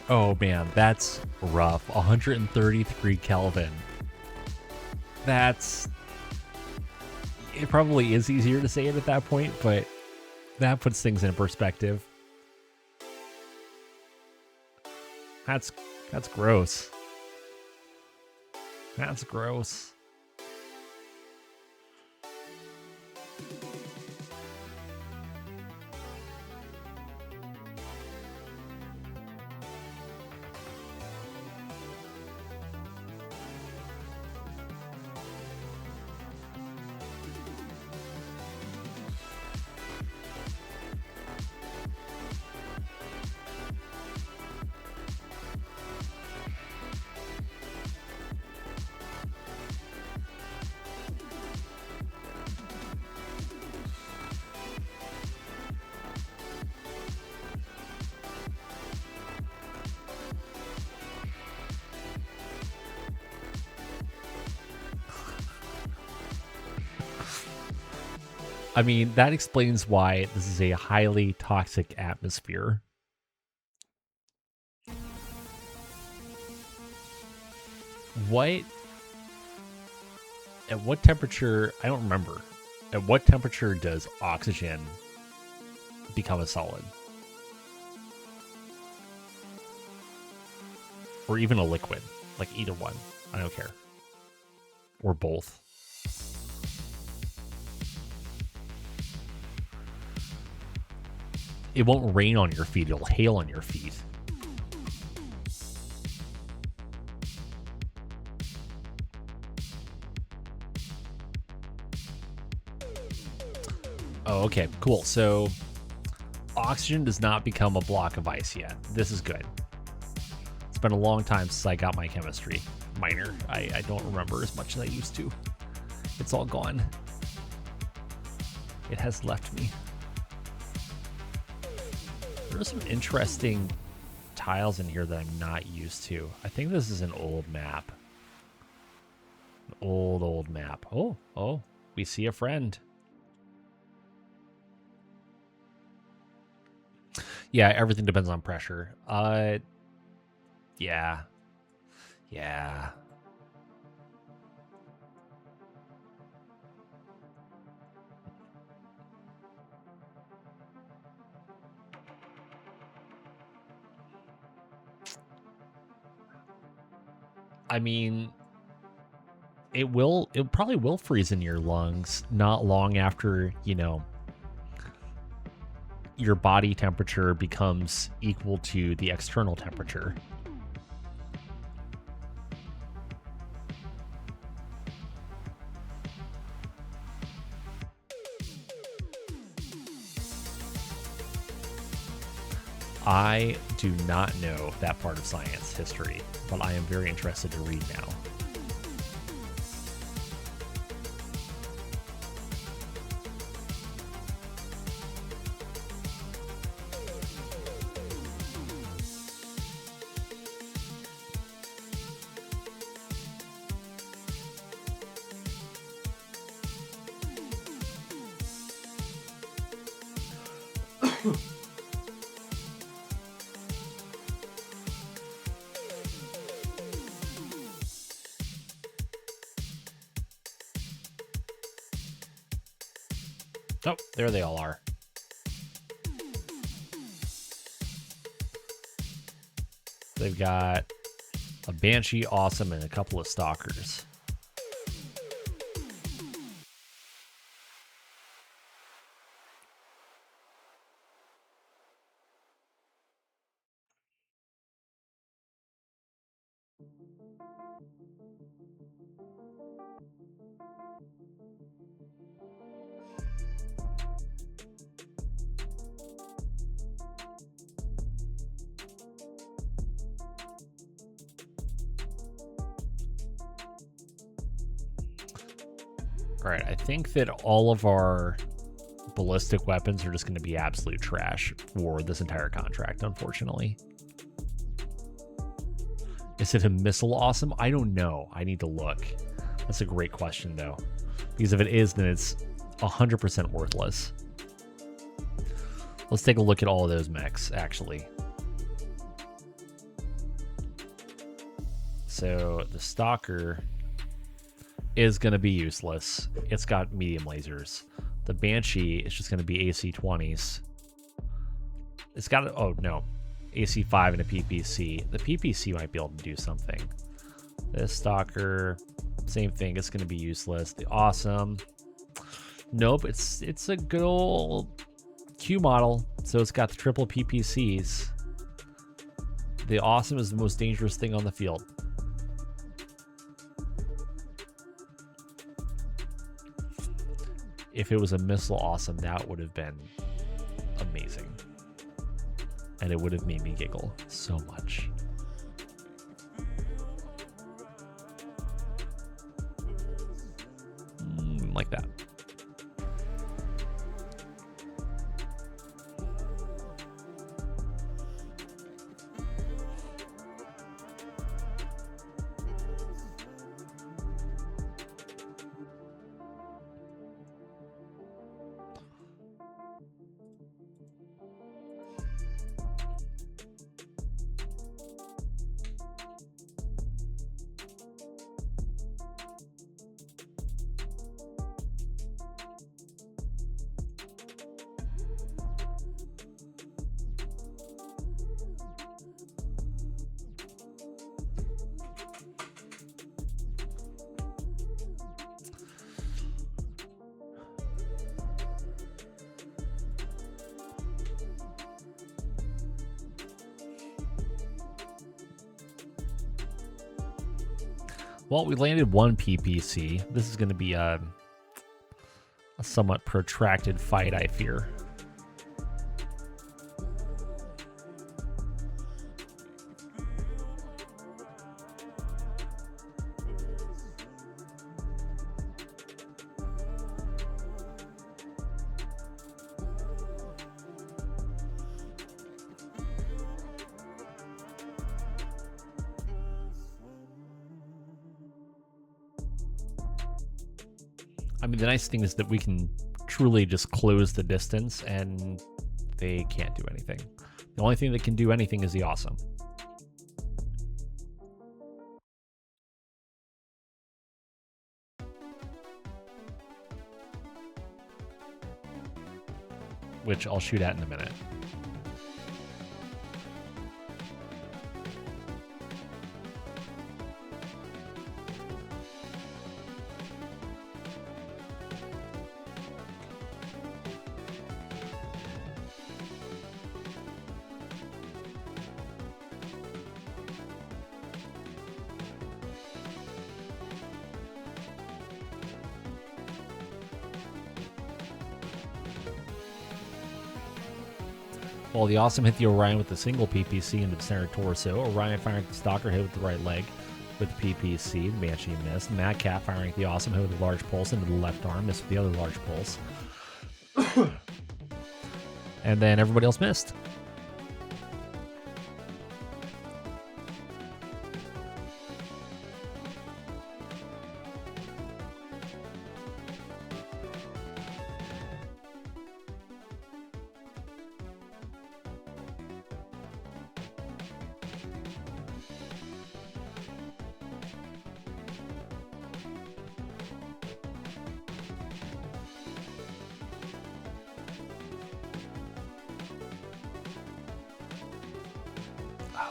Oh man, that's rough. 133 Kelvin. It probably is easier to say it at that point, but that puts things in perspective. That's gross. That's gross. I mean, that explains why this is a highly toxic atmosphere. At what temperature, I don't remember. At what temperature does oxygen become a solid? Or even a liquid, like either one. I don't care. Or both. It won't rain on your feet, it'll hail on your feet. Oh, okay, cool. So oxygen does not become a block of ice yet. This is good. It's been a long time since I got my chemistry minor. I don't remember as much as I used to. It's all gone. It has left me. There are some interesting tiles in here that I'm not used to. I think this is an old map. An old map. Oh, we see a friend. Yeah, everything depends on pressure. Yeah. I mean, it probably will freeze in your lungs not long after, your body temperature becomes equal to the external temperature. I do not know that part of science history, but I am very interested to read now. Oh, there they all are. They've got a Banshee, Awesome, and a couple of Stalkers. All right, I think that all of our ballistic weapons are just going to be absolute trash for this entire contract, unfortunately. Is it a missile awesome? I don't know. I need to look. That's a great question, though. Because if it is, then it's 100% worthless. Let's take a look at all of those mechs, actually. So the Stalker is going to be useless. It's got medium lasers. The Banshee is just going to be AC-20s. It's got, oh no, AC-5 and a PPC. The PPC might be able to do something. This Stalker, same thing. It's going to be useless. The Awesome, nope. It's a good old Q model, so it's got the triple PPCs. The Awesome is the most dangerous thing on the field. If it was a missile awesome, that would have been amazing. And it would have made me giggle so much. Like that. Well, we landed one PPC. This is going to be a somewhat protracted fight, I fear. I mean, the nice thing is that we can truly just close the distance and they can't do anything. The only thing that can do anything is the Awesome. Which I'll shoot at in a minute. While the Awesome hit the Orion with a single PPC into the center torso, Orion firing at the Stalker hit with the right leg with the PPC. The Banshee missed. MekHQ firing at the Awesome hit with a large pulse into the left arm, missed with the other large pulse. And then everybody else missed.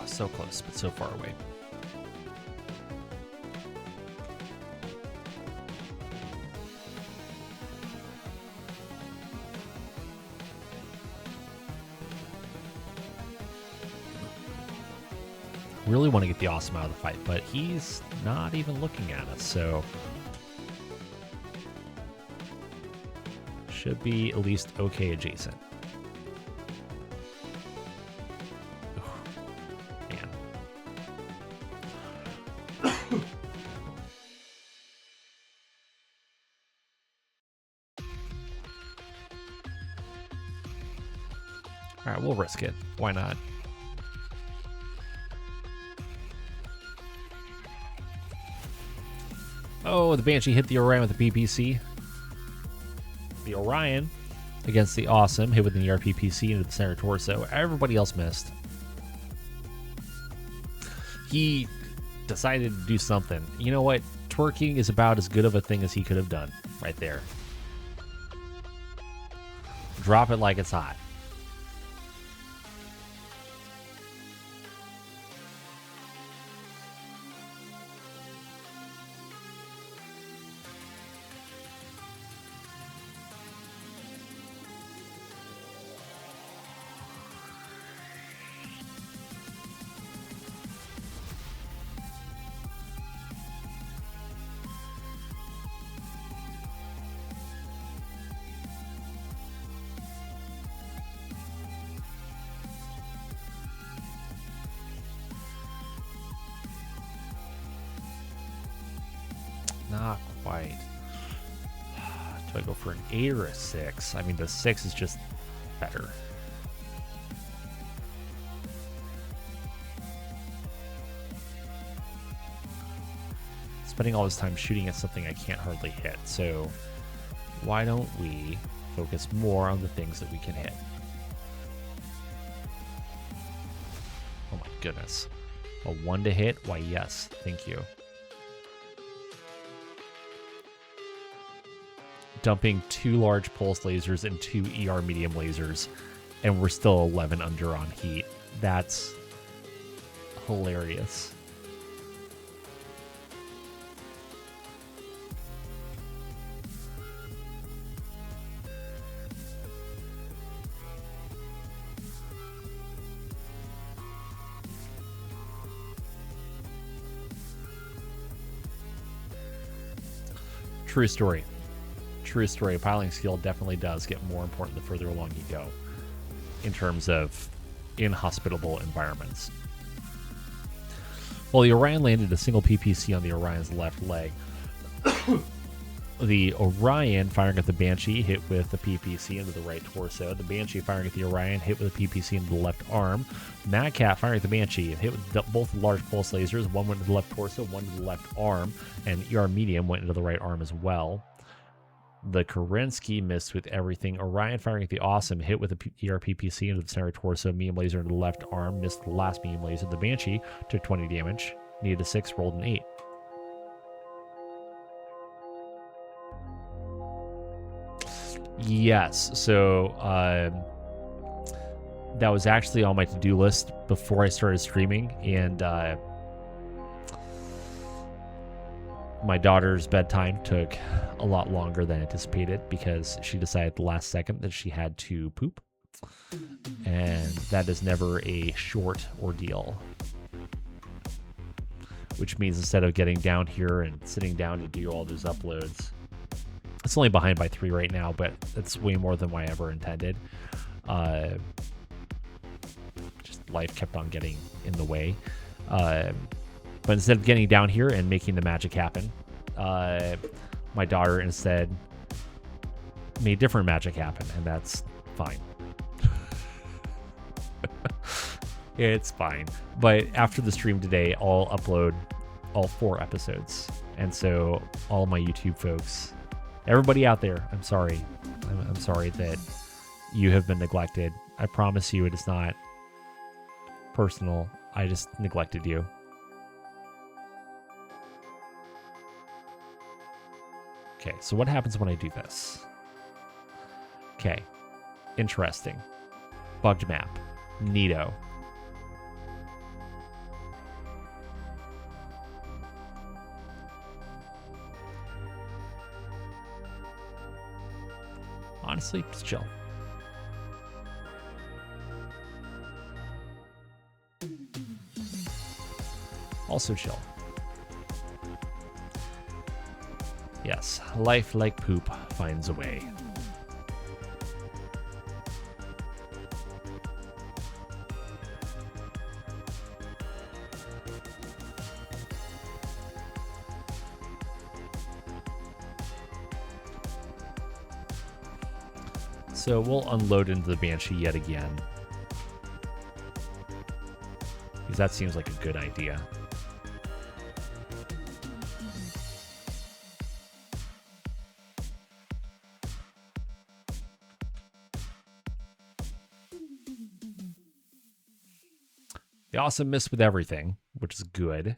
Oh, so close, but so far away. Really want to get the Awesome out of the fight, but he's not even looking at us, so should be at least okay adjacent. Man. All right, we'll risk it. Why not? Oh, the Banshee hit the Orion with the PPC. The Orion against the Awesome hit with an ERPPC into the center torso. Everybody else missed. He decided to do something. You know what? Twerking is about as good of a thing as he could have done right there. Drop it like it's hot. Not quite. Do I go for an 8 or a 6? I mean, the 6 is just better. Spending all this time shooting at something I can't hardly hit, so why don't we focus more on the things that we can hit? Oh my goodness. A 1 to hit? Why, yes. Thank you. Dumping 2 large pulse lasers and 2 ER medium lasers, and we're still 11 under on heat. That's hilarious. True story. True story. Piloting skill definitely does get more important the further along you go in terms of inhospitable environments. Well, the Orion landed a single PPC on the Orion's left leg. The Orion firing at the Banshee hit with the PPC into the right torso. The Banshee firing at the Orion hit with a PPC into the left arm. MekHQ firing at the Banshee hit with both large pulse lasers. One went into the left torso, one into the left arm, and ER medium went into the right arm as well. The Kerensky missed with everything. Orion firing at the Awesome hit with a ERPPC into the center torso. Medium laser into the left arm, missed the last medium laser. The Banshee took 20 damage, needed a 6, rolled an 8. Yes, so that was actually on my to-do list before I started streaming, and my daughter's bedtime took a lot longer than anticipated because she decided at the last second that she had to poop. And that is never a short ordeal. Which means instead of getting down here and sitting down to do all those uploads, it's only behind by 3 right now, but it's way more than I ever intended. life kept on getting in the way. But instead of getting down here and making the magic happen, my daughter instead made different magic happen, and that's fine. It's fine. But after the stream today, I'll upload all 4 episodes. And so all my YouTube folks, everybody out there, I'm sorry. I'm sorry that you have been neglected. I promise you it is not personal. I just neglected you. Okay, so what happens when I do this? Okay, interesting. Bugged map. Neato. Honestly, just chill. Also chill. Yes, life like poop finds a way. So we'll unload into the Banshee yet again, because that seems like a good idea. They also missed with everything, which is good.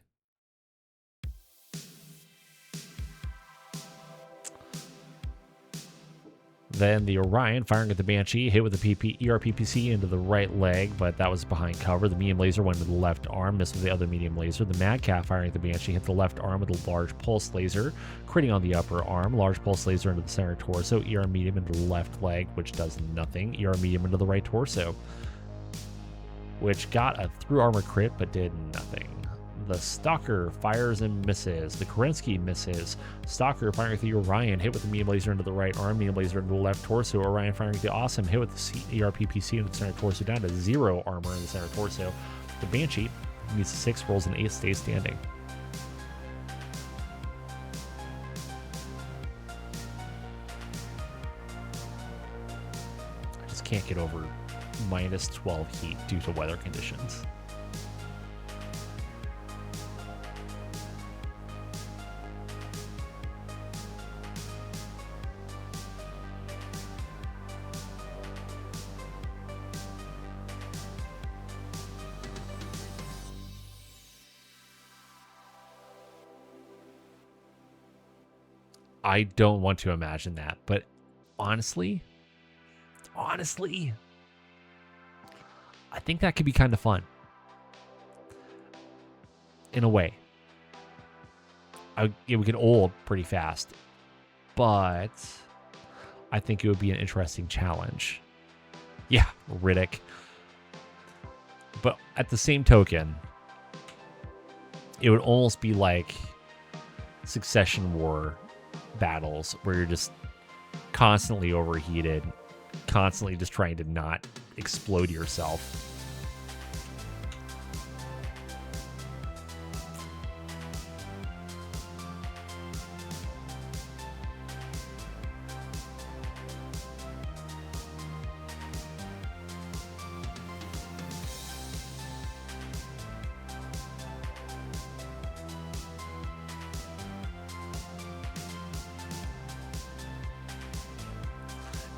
Then the Orion firing at the Banshee, hit with the ERPPC into the right leg, but that was behind cover. The medium laser went to the left arm, missed with the other medium laser. The MekHQ firing at the Banshee hit the left arm with a large pulse laser, critting on the upper arm. Large pulse laser into the center torso. ER medium into the left leg, which does nothing. ER medium into the right torso, which got a through armor crit, but did nothing. The Stalker fires and misses. The Kerensky misses. Stalker firing with the Orion, hit with the medium laser into the right arm, medium laser into the left torso. Orion firing with the Awesome, hit with the ERPPC into the center torso, down to 0 armor in the center torso. The Banshee needs a 6, rolls an 8, stays standing. I just can't get over minus 12 heat due to weather conditions. I don't want to imagine that, but honestly, I think that could be kind of fun. In a way. It would get old pretty fast, but I think it would be an interesting challenge. Yeah, Riddick. But at the same token, it would almost be like Succession War battles where you're just constantly overheated, constantly just trying to not explode yourself.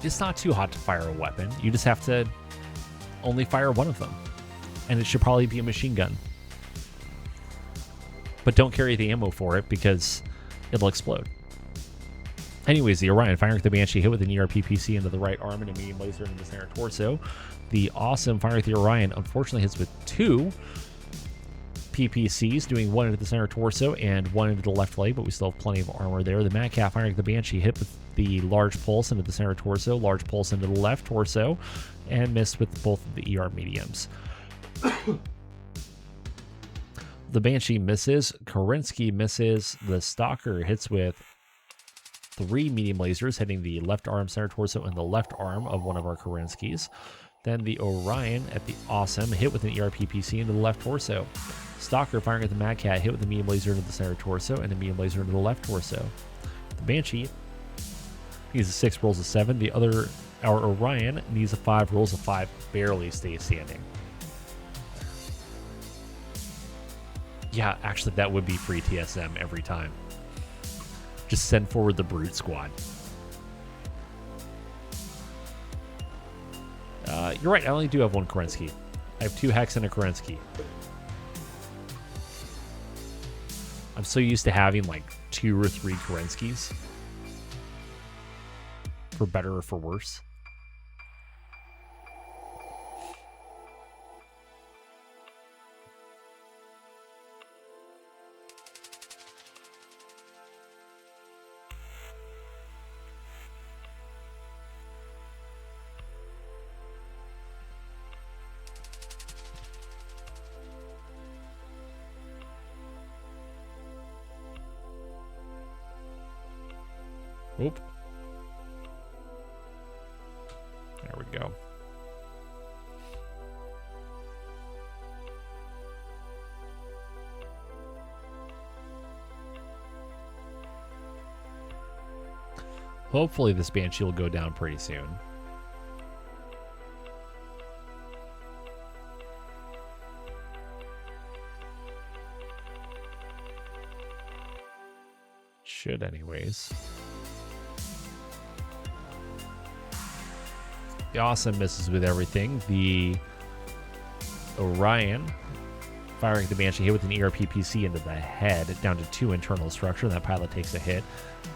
It's not too hot to fire a weapon. You just have to only fire one of them. And it should probably be a machine gun. But don't carry the ammo for it because it'll explode. Anyways, the Orion firing with the Banshee, hit with an ERPPC into the right arm and a medium laser into the center torso. The Awesome firing with the Orion unfortunately hits with 2 PPCs, doing 1 into the center torso and 1 into the left leg, but we still have plenty of armor there. The MekHQ firing with the Banshee, hit with the large pulse into the center torso, large pulse into the left torso, and missed with both of the ER mediums. The Banshee misses. Kerensky misses. The Stalker hits with 3 medium lasers, hitting the left arm, center torso, and the left arm of one of our Kerenskys. Then the Orion at the Awesome, hit with an ERPPC into the left torso. Stalker firing at the Mad Cat, hit with a medium laser into the center torso and a medium laser into the left torso. The Banshee needs a 6, rolls a 7. Our Orion needs a 5, rolls a 5, barely stays standing. Yeah, actually, that would be free TSM every time. Just send forward the Brute Squad. You're right, I only do have one Kerensky. I have 2 Hex and a Kerensky. I'm so used to having like 2 or 3 Kerenskys. For better or for worse. Oop. There we go. Hopefully this Banshee will go down pretty soon. Should anyways. The Awesome misses with everything. The Orion firing the Banshee, hit with an ERPPC into the head, down to 2 internal structure. That pilot takes a hit.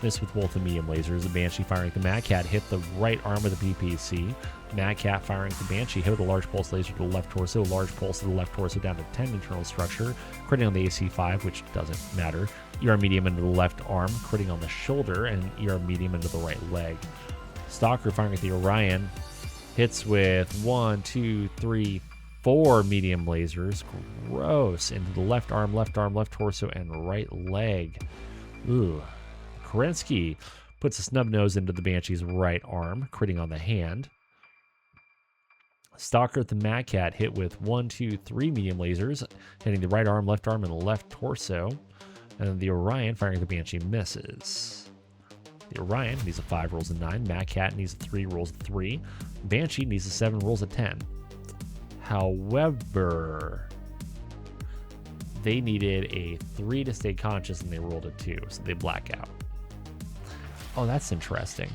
Miss with both the medium lasers. The Banshee firing the Mad Cat, hit the right arm of the PPC. Mad Cat firing the Banshee, hit with a large pulse laser to the left torso. Large pulse to the left torso, down to 10 internal structure. Critting on the AC5, which doesn't matter. ER medium into the left arm, critting on the shoulder, and ER medium into the right leg. Stalker firing at the Orion. Hits with 1, 2, 3, 4 medium lasers. Gross. Into the left arm, left torso, and right leg. Ooh. Kerensky puts a snub nose into the Banshee's right arm, critting on the hand. Stalker at the Mad Cat, hit with 1, 2, 3 medium lasers, hitting the right arm, and the left torso. And the Orion firing at the Banshee misses. The Orion needs a 5, rolls a 9. Mad Cat needs a 3, rolls a 3. Banshee needs a 7, rolls a 10. However, they needed a 3 to stay conscious and they rolled a 2, so they black out. Oh, that's interesting.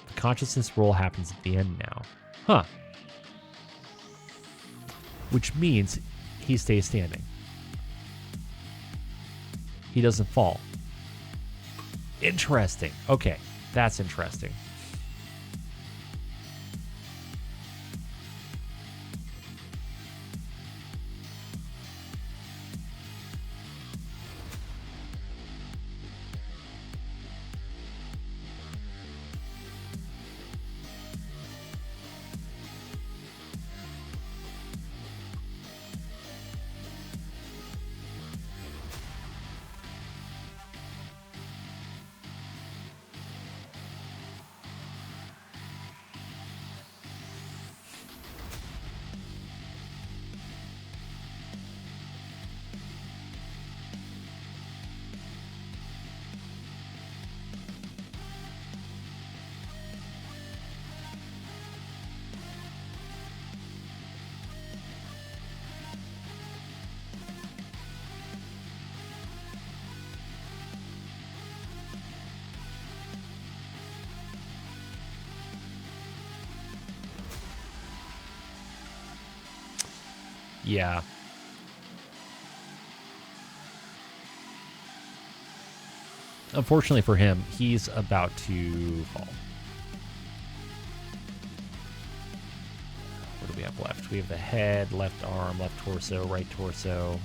The consciousness roll happens at the end now. Huh. Which means he stays standing. He doesn't fall. Interesting. Okay, that's interesting. Yeah. Unfortunately for him, he's about to fall. What do we have left? We have the head, left arm, left torso, right torso.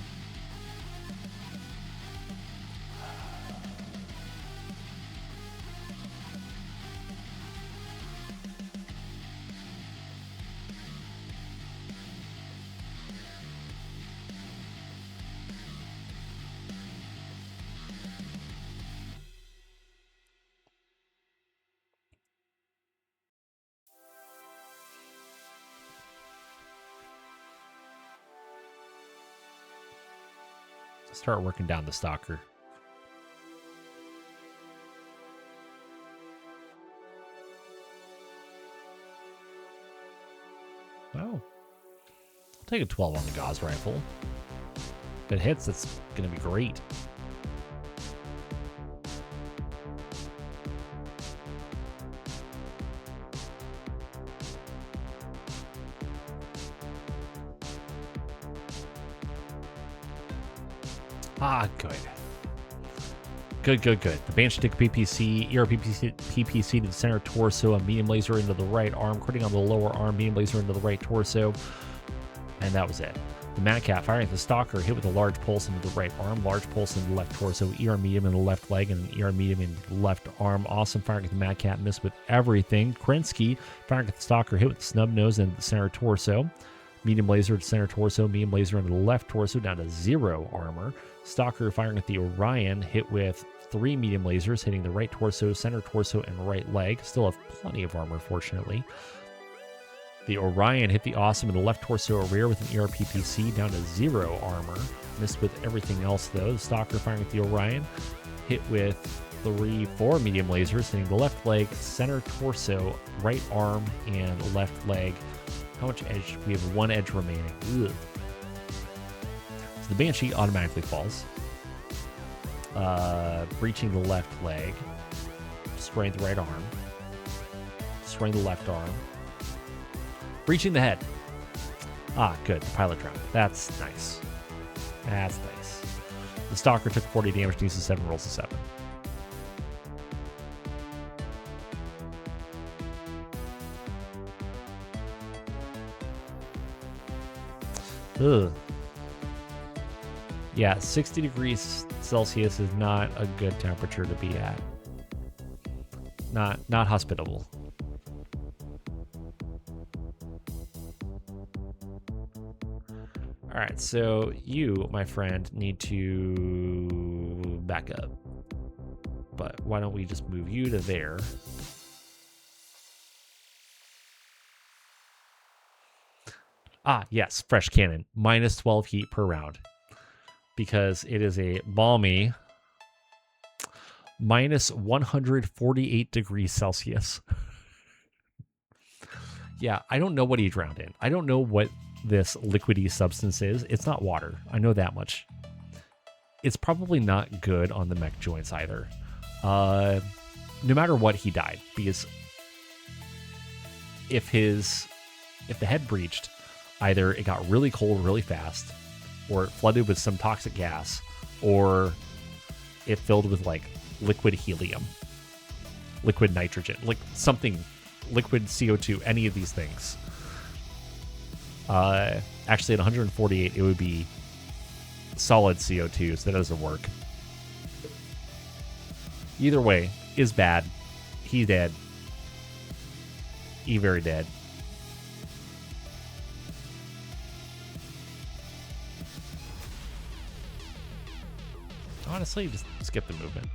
start working down the stalker. Oh. I'll take a 12 on the Gauss rifle. If it hits, that's going to be great. Ah, good. Good. The Banshee took PPC, PPC to the center torso, a medium laser into the right arm, critting on the lower arm, medium laser into the right torso, and that was it. The MekHQ firing at the stalker, hit with a large pulse into the right arm, large pulse into the left torso, ER medium in the left leg, and an ER medium in the left arm. Awesome firing at the MekHQ, missed with everything. Krinsky firing at the stalker, hit with the snub nose into the center torso. Medium laser to center torso, medium laser into the left torso, down to 0 armor. Stalker firing at the Orion, hit with 3 medium lasers, hitting the right torso, center torso, and right leg. Still have plenty of armor, fortunately. The Orion hit the Awesome in the left torso rear with an ERPPC, down to 0 armor. Missed with everything else, though. The Stalker firing at the Orion, hit with 4 medium lasers, hitting the left leg, center torso, right arm, and left leg. How much edge? We have 1 edge remaining. Ugh. So the Banshee automatically falls. Breaching the left leg. Destroying the right arm. Destroying the left arm. Breaching the head. Ah, good. The pilot drowned. That's nice. That's nice. The Stalker took 40 damage, needs a 7, rolls a 7. Ugh. Yeah, 60 degrees Celsius is not a good temperature to be at. Not hospitable. All right, so you, my friend, need to back up. But why don't we just move you to there? Ah, yes, fresh cannon. Minus 12 heat per round. Because it is a balmy minus 148 degrees Celsius. Yeah, I don't know what he drowned in. I don't know what this liquidy substance is. It's not water. I know that much. It's probably not good on the mech joints either. No matter what, he died. Because if the head breached, either it got really cold really fast, or it flooded with some toxic gas, or it filled with like liquid helium, liquid nitrogen, like something, liquid CO2, any of these things. Actually at 148, it would be solid CO2, so that doesn't work. Either way, is bad. He dead. He very dead. Honestly, just skip the movement.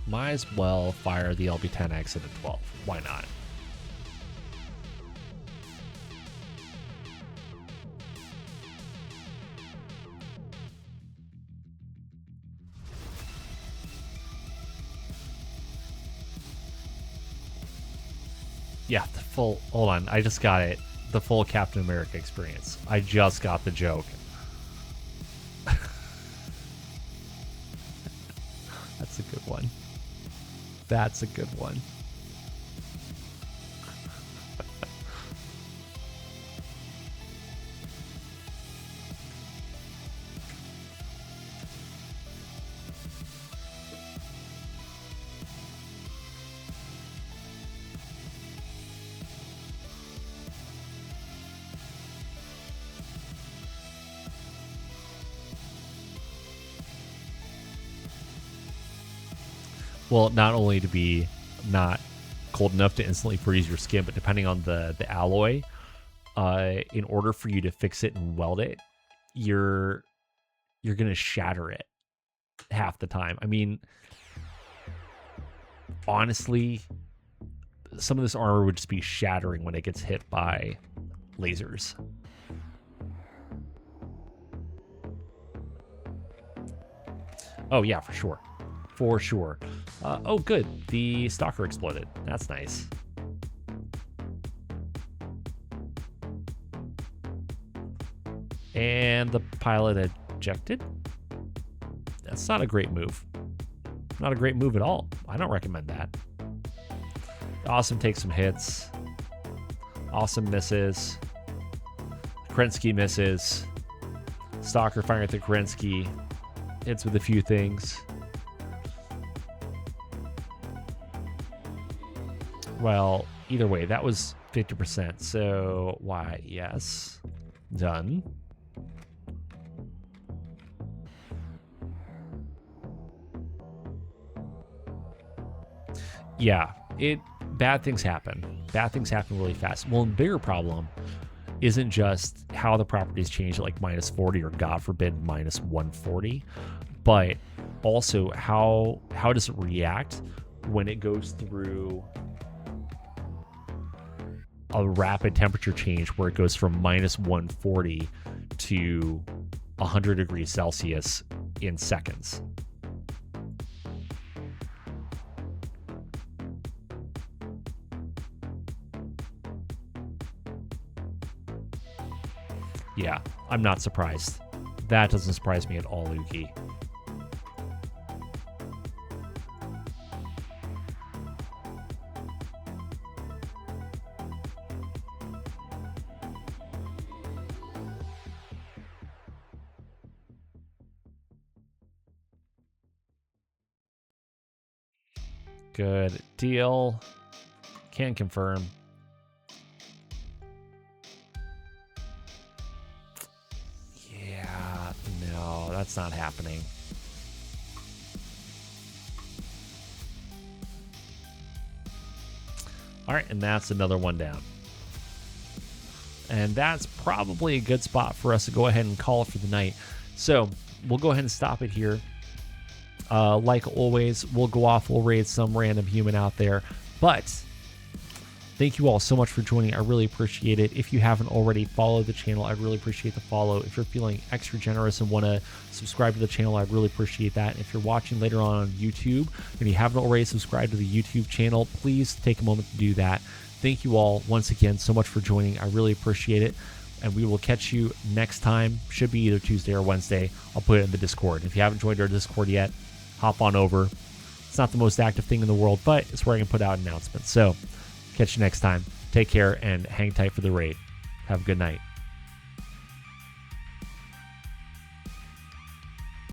Might as well fire the LB-10X at a 12. Why not? Yeah, the full... Hold on, I just got it. The full Captain America experience. I just got the joke. That's a good one. That's a good one. Well, not only to be not cold enough to instantly freeze your skin, but depending on the alloy, in order for you to fix it and weld it, you're going to shatter it half the time. I mean, honestly, some of this armor would just be shattering when it gets hit by lasers. Oh, yeah, for sure. For sure. Oh, good. The stalker exploded. That's nice. And the pilot ejected. That's not a great move. Not a great move at all. I don't recommend that. Awesome takes some hits. Awesome misses. Kerensky misses. Stalker firing at the Kerensky. Hits with a few things. Well, either way, that was 50%. So, why? Yes. Done. Yeah, bad things happen. Bad things happen really fast. Well, the bigger problem isn't just how the properties change at like -40 or God forbid -140, but also how does it react when it goes through a rapid temperature change where it goes from -140 to 100 degrees Celsius in seconds. Yeah, I'm not surprised. That doesn't surprise me at all, Luki. Good deal. Can confirm. Yeah, no, that's not happening. All right, and that's another one down. And that's probably a good spot for us to go ahead and call it for the night. So we'll go ahead and stop it here. Like always, we'll go off, we'll raid some random human out there. But thank you all so much for joining. I really appreciate it. If you haven't already followed the channel, I'd really appreciate the follow. If you're feeling extra generous and want to subscribe to the channel, I'd really appreciate that. If you're watching later on YouTube and you haven't already subscribed to the YouTube channel, please take a moment to do that. Thank you all once again so much for joining. I really appreciate it. And we will catch you next time. Should be either Tuesday or Wednesday. I'll put it in the Discord. If you haven't joined our Discord yet, hop on over. It's not the most active thing in the world, but it's where I can put out announcements. So catch you next time. Take care and hang tight for the raid. Have a good night.